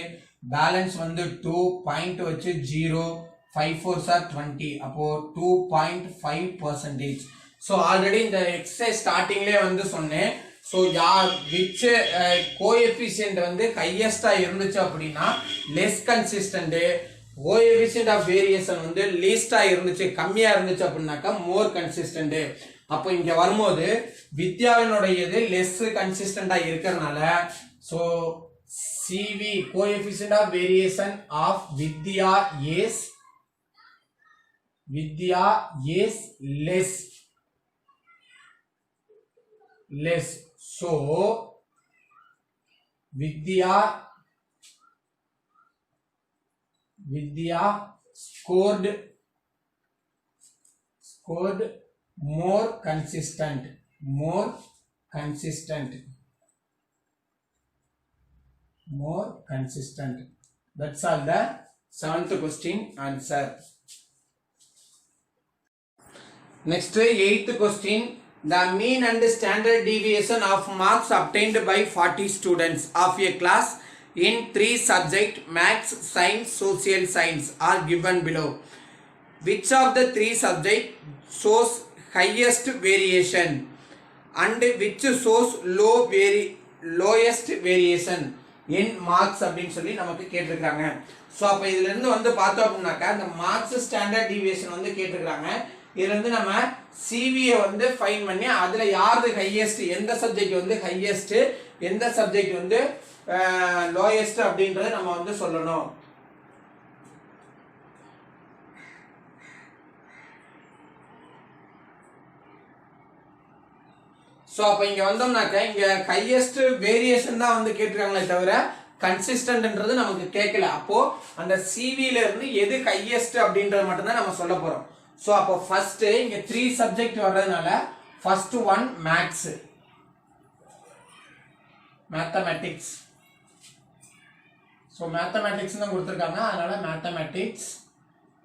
S1: பேலன்ஸ் வந்து 2 பாயிண்ட் வச்சு 0, 54 சார் 20, அப்போ 2.5%. ஸோ ஆல்ரெடி இந்த எக்ஸசைஸ் ஸ்டார்டிங்லேயே வந்து சொன்னேன். ஸோ விச் கோஎஃபிஷியன்ட் வந்து ஹையஸ்டா இருந்துச்சு அப்படின்னா less consistent, coefficient of variation வந்து லீஸ்டா இருந்துச்சு கம்மியா இருந்துச்சு அப்படின்னாக்கா மோர் கன்சிஸ்டன்ட். அப்போ இங்க வரும்போது வித்யாவினுடையது லெஸ் கன்சிஸ்டன்டா இருக்கிறதுனால so CV coefficient of variation of Vidya is less. So Vidya scored more consistent. That's all the 7th question answer. Next 8th question. The mean and standard deviation of marks obtained by 40 students of a class in 3 subjects maths, science, social science are given below. Which of the 3 subjects shows highest variation and which shows lowest variation in marks அப்படின்னு சொல்லி நமக்கு கேட்டிருக்காங்க. So அப்போ இதுல இருந்து வந்து பார்த்தோம் அப்படின்னாக்கா இந்த மார்க்ஸ் ஸ்டாண்டர்ட் டிவியேஷன் வந்து கேட்டிருக்காங்க. இதுல இருந்து நம்ம சிவியை வந்து ஃபைன் பண்ணி அதுல யாரு ஹையஸ்ட், எந்த சப்ஜெக்ட் வந்து ஹையஸ்ட், எந்த சப்ஜெக்ட் வந்து லோயஸ்ட் அப்படின்றத நம்ம வந்து சொல்லணும். ஸோ அப்போ இங்க வந்தோம்னாக்க இங்க ஹையஸ்ட் வேரியேஷன் தான் வந்து கேட்டிருக்காங்களே தவிர கன்சிஸ்டன்ட்ன்றது நமக்கு கேட்கல. அப்போ அந்த சிவில இருந்து எது ஹையஸ்ட் அப்படின்றது மட்டும் தான் நம்ம சொல்ல போறோம். ஸோ அப்போ ஃபர்ஸ்ட் இங்க 3 சப்ஜெக்ட் வர்றதுனால first one mathematics. So mathematics தான் கொடுத்துருக்காங்க, அதனால mathematics.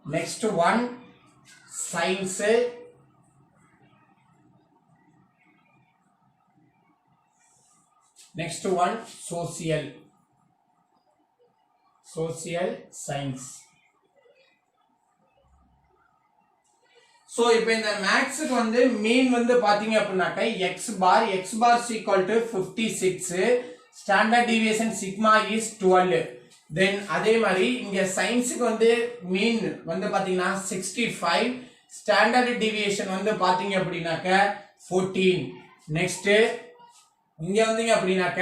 S1: Next one science, next one social science. So இப்போ இந்த மேக்ஸ்க்கு வந்து மீன் வந்து பாத்தீங்க அப்படின்னாக்க x bar is equal to 56, standard deviation sigma is 12. Then அதே மாதிரி இங்க சயின்ஸ்க்கு வந்து மீன் வந்து பாத்தீங்கன்னா 65, ஸ்டாண்டர்ட் டிவியேஷன் வந்து பாத்தீங்க அப்படின்னாக்க 14. நெக்ஸ்ட் இங்க வந்தீங்க அப்படின்னாக்க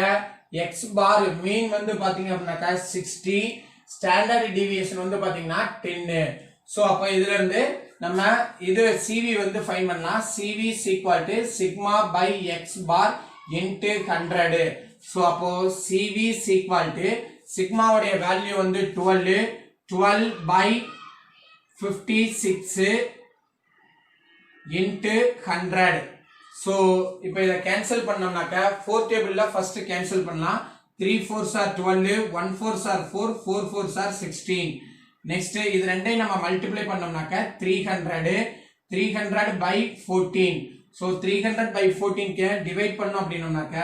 S1: x பார் மீன் வந்து பாத்தீங்க அப்படின்னாக்க 60, ஸ்டாண்டர்ட் டிவியேஷன் வந்து பாத்தீங்கன்னா 10. சோ அப்ப இதுல இருந்து நம்ம இது CV வந்து ஃபைண்ட் பண்ணலாம். CV is equal to sigma by x bar into 100. So அப்போ CV is equal to sigma உடைய வேல்யூ வந்து 12 by 56 into 100. சோ இப்போ இத கேன்சல் பண்ணோம்னாக்க 4 டேபிள்ல ஃபர்ஸ்ட் கேன்சல் பண்ணலாம். 3 4s are 12, 1 4s are 4, 4 4s are 16. Next இது ரெண்டையும் நம்ம மல்டிப்ளை பண்ணோம்னாக்க 300 by 14. சோ 300 by 14 க்கு டிவைட் பண்ணோம் அப்படினோம்னாக்க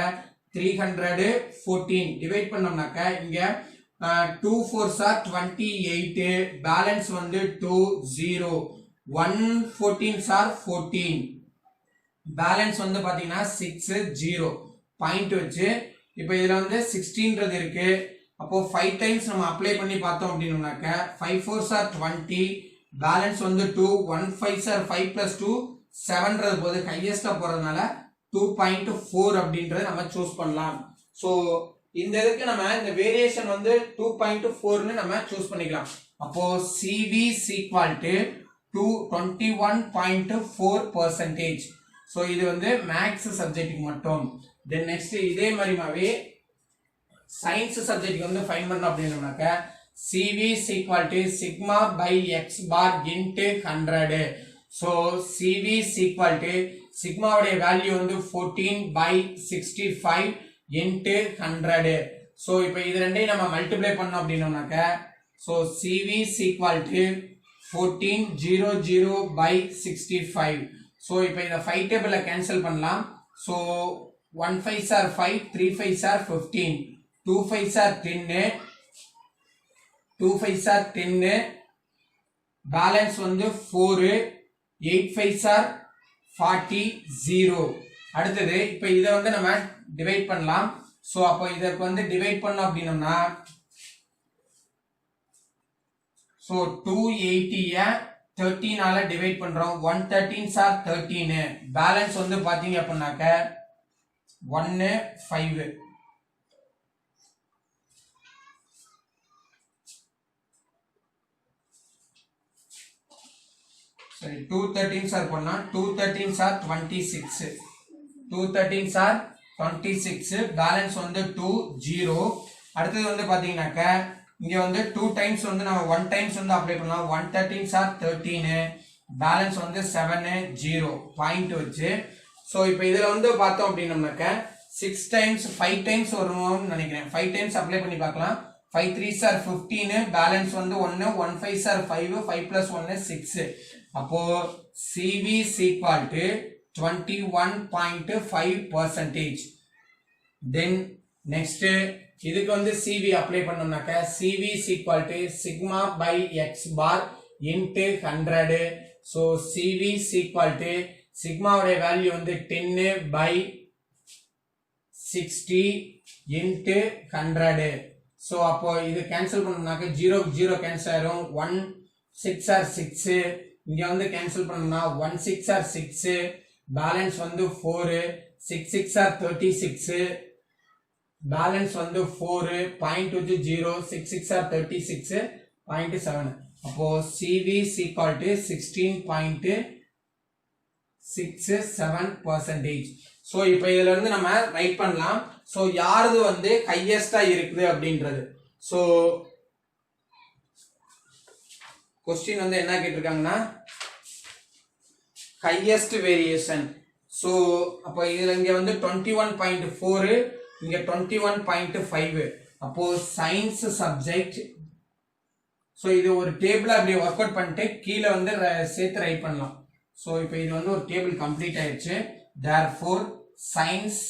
S1: 314 டிவைட் பண்ணோம்னாக்க இங்க 2 4s are 28, பேலன்ஸ் வந்து 2 0, 1 14s are 14, பேலன்ஸ் வந்து பாத்தீங்கன்னா 6 0 பாயிண்ட் வச்சு இப்போ இதுல வந்து 16ன்றது இருக்கு. அப்போ 5 டைம்ஸ் நம்ம அப்ளை பண்ணி பார்த்தோம் அப்படினோம்னாக்க 5 4s are 20, பேலன்ஸ் வந்து 2, 1 5s are 5 plus 2 7ன்றது போது ஹையஸ்டா போறதுனால 2.4 அப்படின்றத நம்ம சூஸ் பண்ணலாம். சோ இந்த இதுக்கு நம்ம இந்த வேரியேஷன் வந்து 2.4 னு நம்ம சூஸ் பண்ணிக்கலாம். அப்போ CV is equal to 21.4%. So இது வந்து மேத்ஸ் சப்ஜெக்ட்டுக்கு மட்டும். தென் நெக்ஸ்ட் இதே மாதிரிமாவே சயின்ஸ் சப்ஜெக்ட்டுக்கு வந்து ஃபைண்ட் பண்ணோம் அப்படினோம்னாக்க CV is equal to sigma by x bar into 100. So CV is equal to சிக்மாவுடைய வேல்யூ வந்து 14/65 into 100. ஸோ இப்போ இது ரெண்டையும் நம்ம மல்டிப்ளை பண்ணோம் அப்படின்னோம்னாக்க so CV is equal to 1400/65. So இப்போ இதை 5 டேபிளில் கேன்சல் பண்ணலாம். So 1 5s are 5, 3 5s are 15, 2 5s are 10, 2 5s are 10, balance வந்து 4, 8 5s are 40, 0. அடுத்தது இப்போ இதை வந்து நம்ம டிவைட் பண்ணலாம். ஸோ அப்போ இதற்கு வந்து டிவைட் பண்ணோம் அப்படின்னோம்னா ஸோ 280 13 டிவைட் பண்றோம். 113s are 13. பேலன்ஸ் வந்து பாத்தீங்க அப்படின்னாக்க 1 5. சரி 213s are பண்ணா 213s are 26. 213s are 26. Balance வந்து 2 0. அடுத்தது வந்து பாத்தீங்கன்னாக்க இங்க வந்து 2 டைம்ஸ் வந்து நம்ம 1 டைம்ஸ் வந்து அப்ளை பண்ணலாம். 113s are 13. பேலன்ஸ் வந்து 7 0 பாயிண்ட் வச்சு. ஸோ இப்போ இதுல வந்து பார்த்தோம் அப்படின்னம்னாக்க 6 டைம்ஸ் 5 டைம்ஸ் வரும்னு நினைக்கிறேன். 5 டைம்ஸ் அப்ளை பண்ணி பார்க்கலாம். 5 3s are 15. பேலன்ஸ் வந்து 1, 1 5s are 5, 5 plus 1 6. அப்போ CV is equal to 21.5%. Then next இதுக்கு வந்து CV அப்ளை பண்ணோம்னாக்க CV is equal to sigma by x bar into 100. so CV is equal to sigma உடைய value வந்து 10/60 into 100. so அப்போ இது cancel பண்ணோம்னாக்க 0 0 cancel ஆயிரும். 1 6 are 6. இங்க வந்து கேன்சல் பண்ணோம்னா 1 6 are 6. பேலன்ஸ் வந்து 4, 6 6 are 36. பேலன்ஸ் வந்து 4 பாயிண்ட் வந்து 0, 6 6 are 36, 0.7. அப்போ CV is equal to 16.67%. So இப்போ இதுல இருந்து நம்ம ரைட் பண்ணலாம். ஸோ யாரது வந்து ஹையஸ்டா இருக்குது அப்படின்றது. ஸோ கொஸ்டின் வந்து என்ன கேட்டிருக்காங்கன்னா ஹையஸ்ட் வேரியேஷன். ஸோ அப்போ இதுல இங்க வந்து 21.4, இங்க 21.5. அப்போ சயின்ஸ் சப்ஜெக்ட். ஸோ இது ஒரு டேபிள் அப்படியே ஒர்க் அவுட் பண்ணிட்டு கீழே வந்து சேர்த்து ரைட் பண்ணலாம். ஸோ இப்போ இது வந்து ஒரு டேபிள் கம்ப்ளீட் ஆயிடுச்சு. therefore science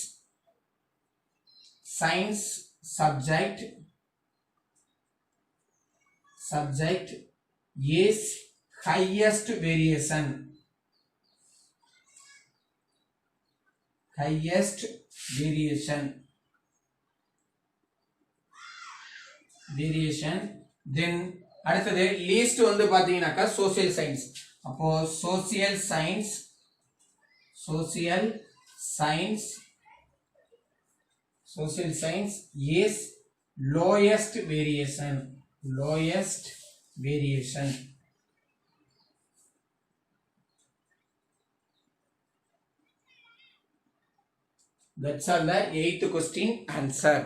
S1: subject is highest variation. then அடுத்தது லீஸ்ட் வந்து பாத்தீங்கன்னாக்கா சோசியல் சயின்ஸ். அப்போ social science is lowest variation. That's all the 8th question answer.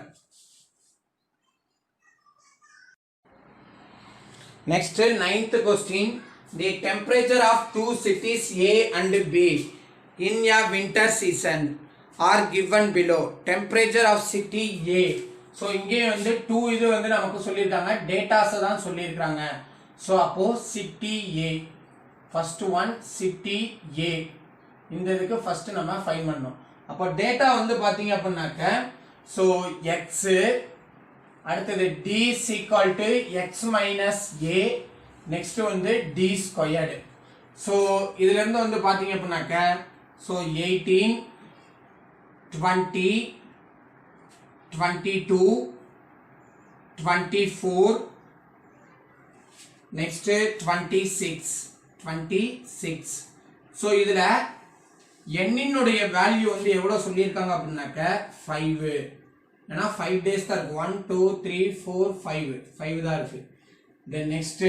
S1: Next 9th question. The temperature of two cities A and B in a winter season are given below. Temperature of city A. So இங்கே வந்து 2 இது வந்து நமக்கு சொல்லியிருக்காங்க, datas தான் சொல்லியிருக்காங்க. So அப்போ city ஏ, first one city ஏ, இந்த இதுக்கு ஃபர்ஸ்ட் நம்ம ஃபைண்ட் பண்ணணும். அப்போ டேட்டா வந்து பாத்தீங்க அப்படின்னாக்க ஸோ எக்ஸ், அடுத்தது d is equal to x minus A, next வந்து டி ஸ்கொயர்டு. ஸோ இதுல இருந்து வந்து பாத்தீங்க அப்படின்னாக்க ஸோ 18, 20, 22, 24, next 26. ஸோ இதுல எண்ணினுடைய வேல்யூ வந்து எவ்வளவு சொல்லியிருக்காங்க அப்படின்னாக்க 5. ஏன்னா 5 டேஸ் தான் இருக்கு. 1 2 3 4 5 தான் இருக்கு. தென் நெக்ஸ்ட்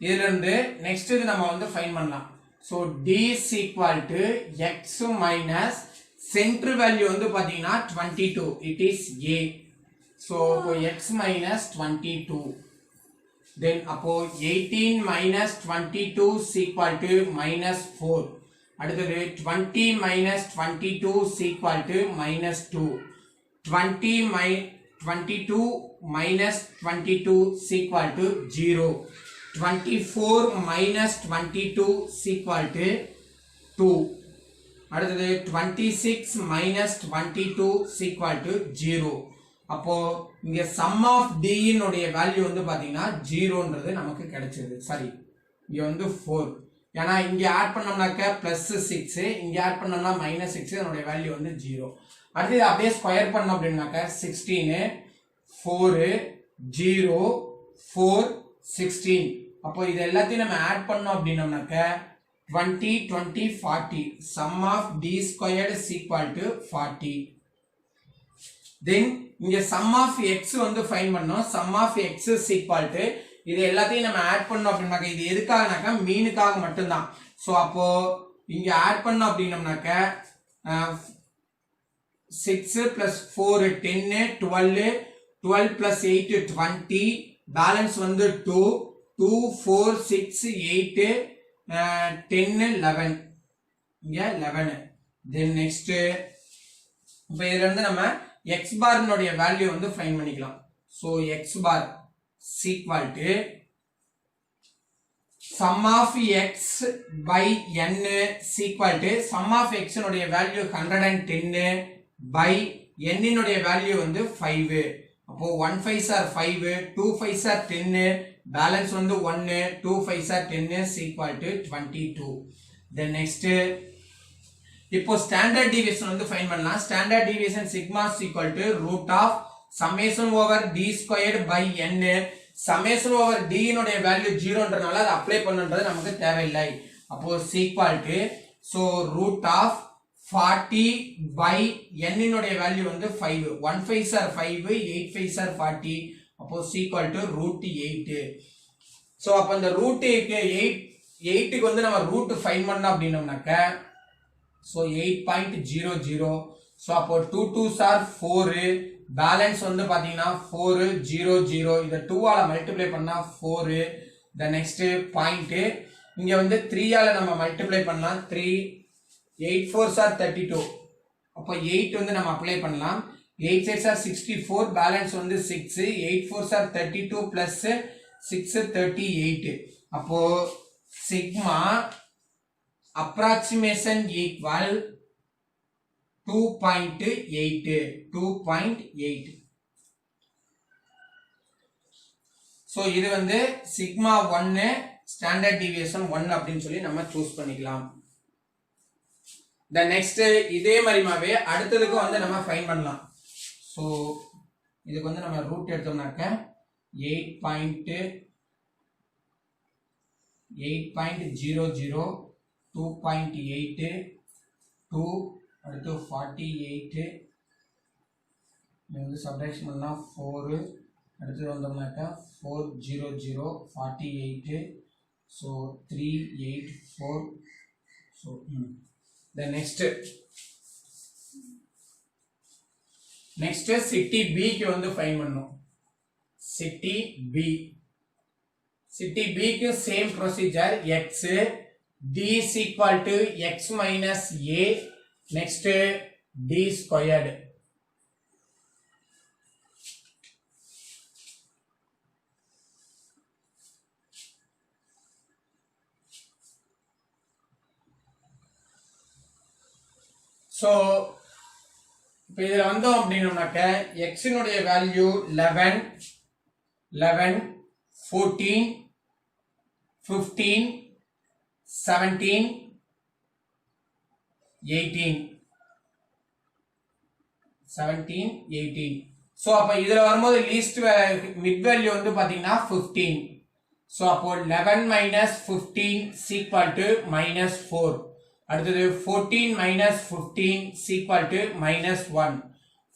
S1: இதுல இருந்து நெக்ஸ்ட் இது நம்ம வந்து ஃபைண்ட் பண்ணலாம். So d is equal to x minus centre value வந்து பாத்தீங்கன்னா 22, it is A. So x minus 22. Then அப்போ 18 minus 22 is equal to minus 4. அடுத்தது 20 minus 22 is equal to minus 2. 22 minus 22 is equal to 0. 24 minus 22 is equal to 2. அடுத்தது 26 minus 22 is equal to 0. அப்போ இங்க sum of d இனுடைய value வந்து பாத்தீங்கன்னா 0ன்றது நமக்கு கிடைச்சது. சரி, இங்க வந்து 4. ஏன்னா இங்க ஆட் பண்ணோம்னாக்க பிளஸ் 6, இங்க ஆட் பண்ணோம்னா மைனஸ் 6, அதனுடைய வேல்யூ வந்து 0. அடுத்து அப்படியே ஸ்கொயர் பண்ணோம் அப்படின்னாக்க 16 4 0 4 16. அப்போ இது எல்லாத்தையும் நம்ம ஆட் பண்ணோம் அப்படின்னோம்னாக்க 20 20 40. sum of d squared is equal to 40. then இங்க sum of x வந்து ஃபைண்ட் பண்ணோம். sum of x is equal to இது எல்லாத்தையும் நம்ம ஆட் பண்ணோம் அப்படின்னாக்க இது எதுக்காகனாக்க மீனுக்காக மட்டும்தான். ஸோ அப்போ இங்க ஆட் பண்ணோம் அப்படின்னோம்னாக்க 6 plus 4 10 12 12 plus 8 20 பேலன்ஸ் வந்து 2 2 4 6 8 10 11 இங்க 11. then next இப்போ இதுல இருந்து நம்ம x bar னுடைய வேல்யூ வந்து ஃபைண்ட் பண்ணிக்கலாம். So x bar is equal to sum of x by n is equal to sum of x னுடைய வேல்யூ 110 by n னுடைய வேல்யூ வந்து 5. அப்போ 1 5s are 5 2 5s are 10 balance வந்து 1 2 5s are 10 is equal to 22. then next இப்போ standard deviation வந்து find பண்ணலாம். Standard deviation sigma is equal to root of summation over d squared by n. summation over d னுடைய value 0ன்றனால அதை அப்ளை பண்ணனும்ன்றது நமக்கு தேவையில்லை. அப்போ is equal to so root of 40 by n னுடைய வேல்யூ வந்து 5 1 5s are 5 8 5s are 40. அப்போ is equal to root 8. so அப்ப இந்த root 8 க்கு வந்து நம்ம ரூட் ஃபைண்ட் பண்ணோம் அப்படினோம்னாக்க so 8.00. so அப்போ 2 2s are 4 பேலன்ஸ் வந்து பாத்தீங்கன்னா 4 0 0. இத 2 ஆல மல்டிப்ளை பண்ணா 4. the next பாயிண்ட் இங்க வந்து 3 ஆல நம்ம மல்டிப்ளை பண்ணா 3 8 4s are 32. அப்போ 8 வந்து நம்ம அப்ளை பண்ணலாம். 8 6s are 64 பேலன்ஸ் வந்து 6 8 4s are 32 plus 6 38. அப்போ சிக்மா approximation equal 2.8. so இது வந்து சிக்மா 1 ஸ்டாண்டர்ட் டீவியேஷன் 1 அப்படினு சொல்லி நம்ம சூஸ் பண்ணிக்கலாம். the next இதே மாதிரிமாவே அடுத்ததுக்கு வந்து நம்ம ஃபைண்ட் பண்ணலாம். so இதுக்கு வந்து நம்ம ரூட் எடுத்தோம்னாக்க 8.00 2.8 2 அடுத்து 48 வந்து சப்ட்ராக்ஷன் பண்ணா 4 அடுத்து வந்தோம்னாக்க 400 48 so 384. so the next city B க்கு வந்து ஃபைண்ட் பண்ணனும். சிட்டி B க்கு same procedure x d is equal to x minus a. next d squared. so இப்போ இதுல வந்தோம் அப்படினோம்னாக்க x னுடைய வேல்யூ 11 14 15 17 18. so அப்ப இதுல வரும்போது லீஸ்ட் மிட் வேல்யூ வந்து பாத்தீங்கன்னா 15. so அப்போ 11 minus 15 is equal to minus 4. அடுத்தது 14 minus 15 is equal to minus 1.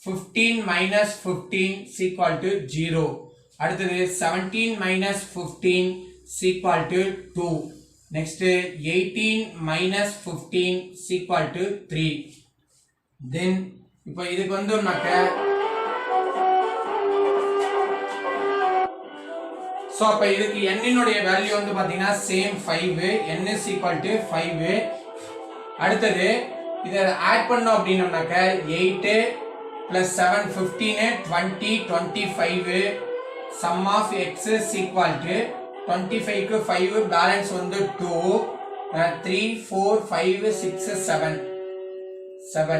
S1: 15 minus 15 is equal to 0. அடுத்தது 17 minus 15 is equal to 2. next 18 minus 15 is equal to 3. then இப்போ இதுக்கு வந்தோம்னாக்க சோ அப்ப இதுக்கு n னுடைய வேல்யூ வந்து பாத்தீங்கன்னா same 5 n is equal to 5. அடுத்தது இதை ஆட் பண்ணோம் அப்படின்னம்னாக்க 8 plus 7 15 20 25 sum of x is equal to 25 க்கு 5 பேலன்ஸ் வந்து 2 3 4 5 6 7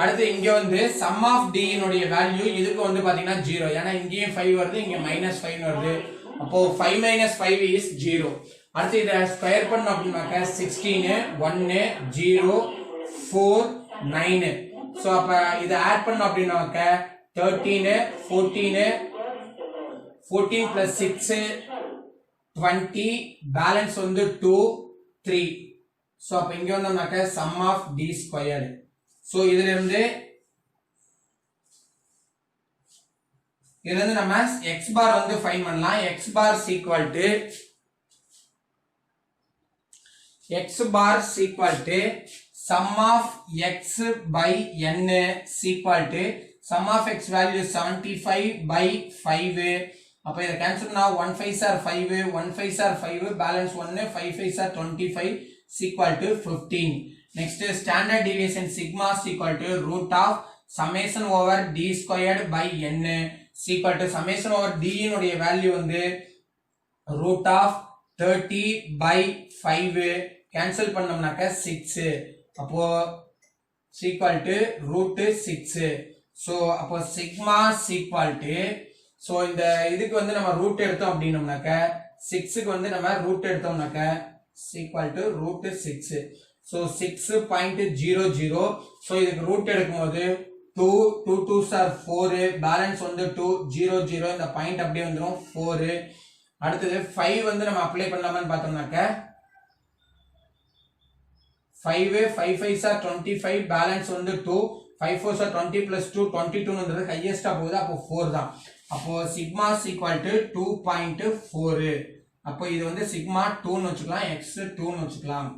S1: அடுத்து இங்க வந்து sum of d னுடைய வேல்யூ இதுக்கு வந்து பாத்தீங்கன்னா 0 ஏன்னா இங்கேயும் 5 வருது இங்க -5 வருது அப்போ 5 - 5 is 0 அடுத்து இத ஸ்கொயர் பண்ணோம் அப்படினாக்க 16 1 0 4 9 சோ அப்ப இத ஆட் பண்ணோம் அப்படினாக்க 13 14 plus 6 20 பேலன்ஸ் வந்து 2 3 சோ அப்ப இங்க வந்தோம்னாக்க sum of d squared so இதுல இருந்து நம்ம x bar வந்து ஃபைண்ட் பண்ணலாம் x bar is equal to sum of x by n is equal to sum of x value 75 by 5 அப்ப இத கேன்சல் பண்ணா 1 5s are 5 1 5s are 5 balance 1 5 5s are 25 is equal to 15 next standard deviation sigma is equal to root of summation over d squared by n is equal to summation over d னுடைய value வந்து root of 30 by 5 cancel பண்ணோம்னாக்க 6 அப்போ is equal to root 6 so அப்போ sigma is equal to so இந்த இதுக்கு வந்து நம்ம root எடுத்தோம் அப்படினோம்னாக்க 6 க்கு வந்து நம்ம ரூட் எடுத்தோம்னாக்க is equal to root 6 so 6.00 so இதுக்கு ரூட் எடுக்கும்போது 2 2 2s are 4 பேலன்ஸ் வந்து 2 0 0 இந்த பாயிண்ட் அப்படியே வந்துரும் 4 அடுத்து 5 வந்து நம்ம அப்ளை பண்ணலாமான்னு பார்த்தோம்னாக்க 5 5 5s are 25 பேலன்ஸ் வந்து 2 5 4s are 20 plus 2 22 ன்றது ஹையஸ்டா போகுது அப்போ 4 தான் அப்போ sigma is equal to 2.4 அப்போ இது வந்து sigma 2 ன்னு வெச்சுக்கலாம் x 2 ன்னு வெச்சுக்கலாம்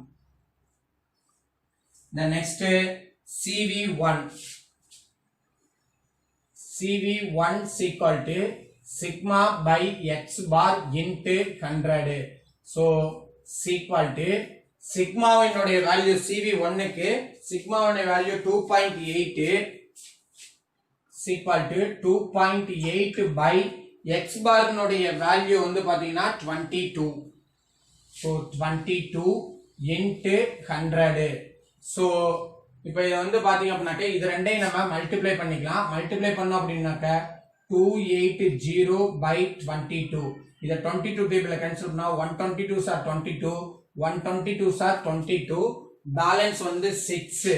S1: the next cv1 is equal to sigma by x bar into 100 so is equal to sigma னுடைய வேல்யூ cv1 க்கு sigma னுடைய value 2.8 is equal to 2.8 by x bar னுடைய வேல்யூ வந்து பாத்தீங்கன்னா 22 so 22 into 100 so இப்போ இது வந்து பாத்தீங்க அப்படினாக்க இது ரெண்டையும் நம்ம மல்டிப்ளை பண்ணிக்கலாம் மல்டிப்ளை பண்ணோம் அப்படினாக்க 280 by 22 இத 22 டேபிள்ல கேன்சல் பண்ணா 122s are 22 122s are 22 balance வந்து 6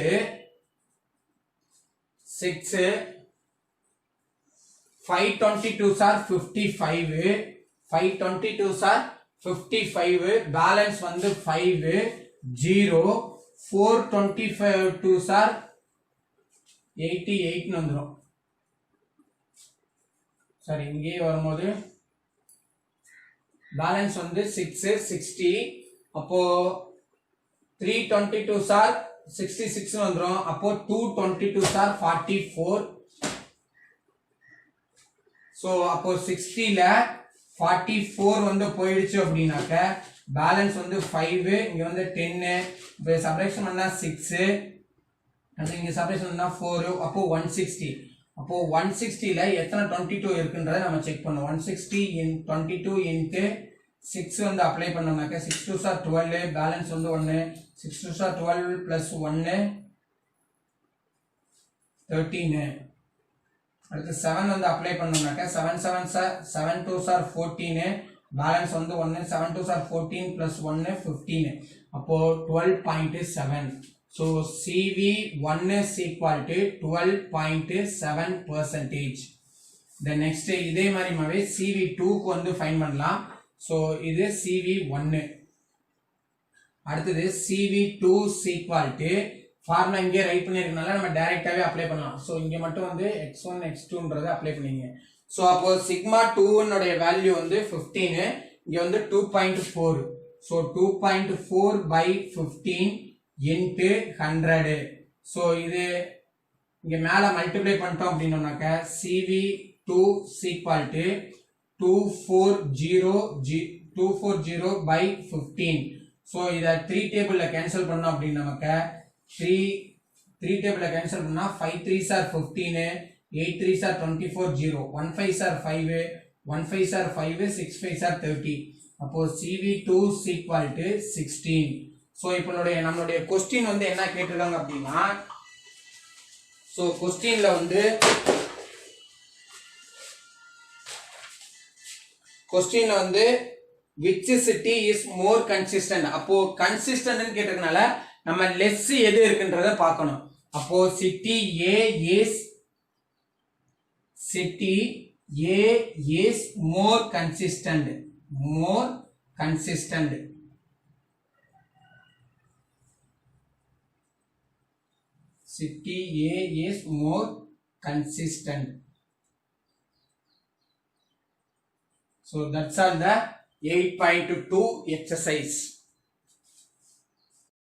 S1: 522s are 55 522s are 55 balance வந்து 5 0 425s are 88 ன்னு வந்துரும் சரி இங்கே வரும்போது பேலன்ஸ் வந்து 6 60 அப்போ 322s are 66 ன்னு வந்துரும் அப்போ 222s are 44 சோ அப்போ 60 ல 44 வந்து போயிடுச்சு அப்படினாக்க பேலன்ஸ் வந்து 5 இங்க வந்து 10 இப்போ சப்ட்ராக்ஷன் பண்ணா 6 அது இங்க சப்ட்ராக்ஷன் பண்ணா 4 அப்போ 160 அப்போ 160 ல எத்தனை 22 இருக்குன்றதை நம்ம செக் பண்ணோம் 160 in 22 into 6 வந்து அப்ளை பண்ணோம்னாக்க 6 2s are 12 பேலன்ஸ் வந்து 1 6 2s are 12 plus 1 13 அடுத்து 7 வந்து அப்ளை பண்ணோம்னாக்க 7 7s are 7 2s are 14 balance வந்து 1 7 2s are 14 plus 1 15 அப்போ 12.7 so cv1 is equal to 12.7%. the next இதே மாதிரி மாவே cv2 க்கு வந்து ஃபைண்ட் பண்ணலாம் so இது cv1 அடுத்து cv2 is equal to formula இங்கே ரைட் பண்ணிருக்கனால நம்ம டைரக்டாவே அப்ளை பண்ணலாம் சோ இங்க மட்டும் வந்து x1 x2ன்றதை அப்ளை பண்ணீங்க சோ அப்போ sigma 2 னுடைய வேல்யூ வந்து 15 இங்க வந்து 2.4 so 2.4 by 15 into 100 so இது இங்க மேல மல்டிப்ளை பண்ணிட்டோம் அப்படினோம்னாக்க cv2 is equal to 240 by 15 so இத 3 டேபிள்ல கேன்சல் பண்ணோம் அப்படி நமக்கு 3 டேபிள கேன்சல் பண்ணா 5 3s are 15 8 3s are 24 0 1 5s are 5 1 5s are 5 6 5s are 30 அப்போ CV2 is equal to 16 so இப்போ நம்மளுடைய क्वेश्चन வந்து என்ன கேட்டிருக்காங்க அப்படினா சோ क्वेश्चनல வந்து which city is more consistent அப்போ consistent ன்னு கேட்டதனால நம்ம less எது இருக்குன்றத பார்க்கணும் அப்போ city A is more consistent city A is more consistent so that's all the 8.2 exercise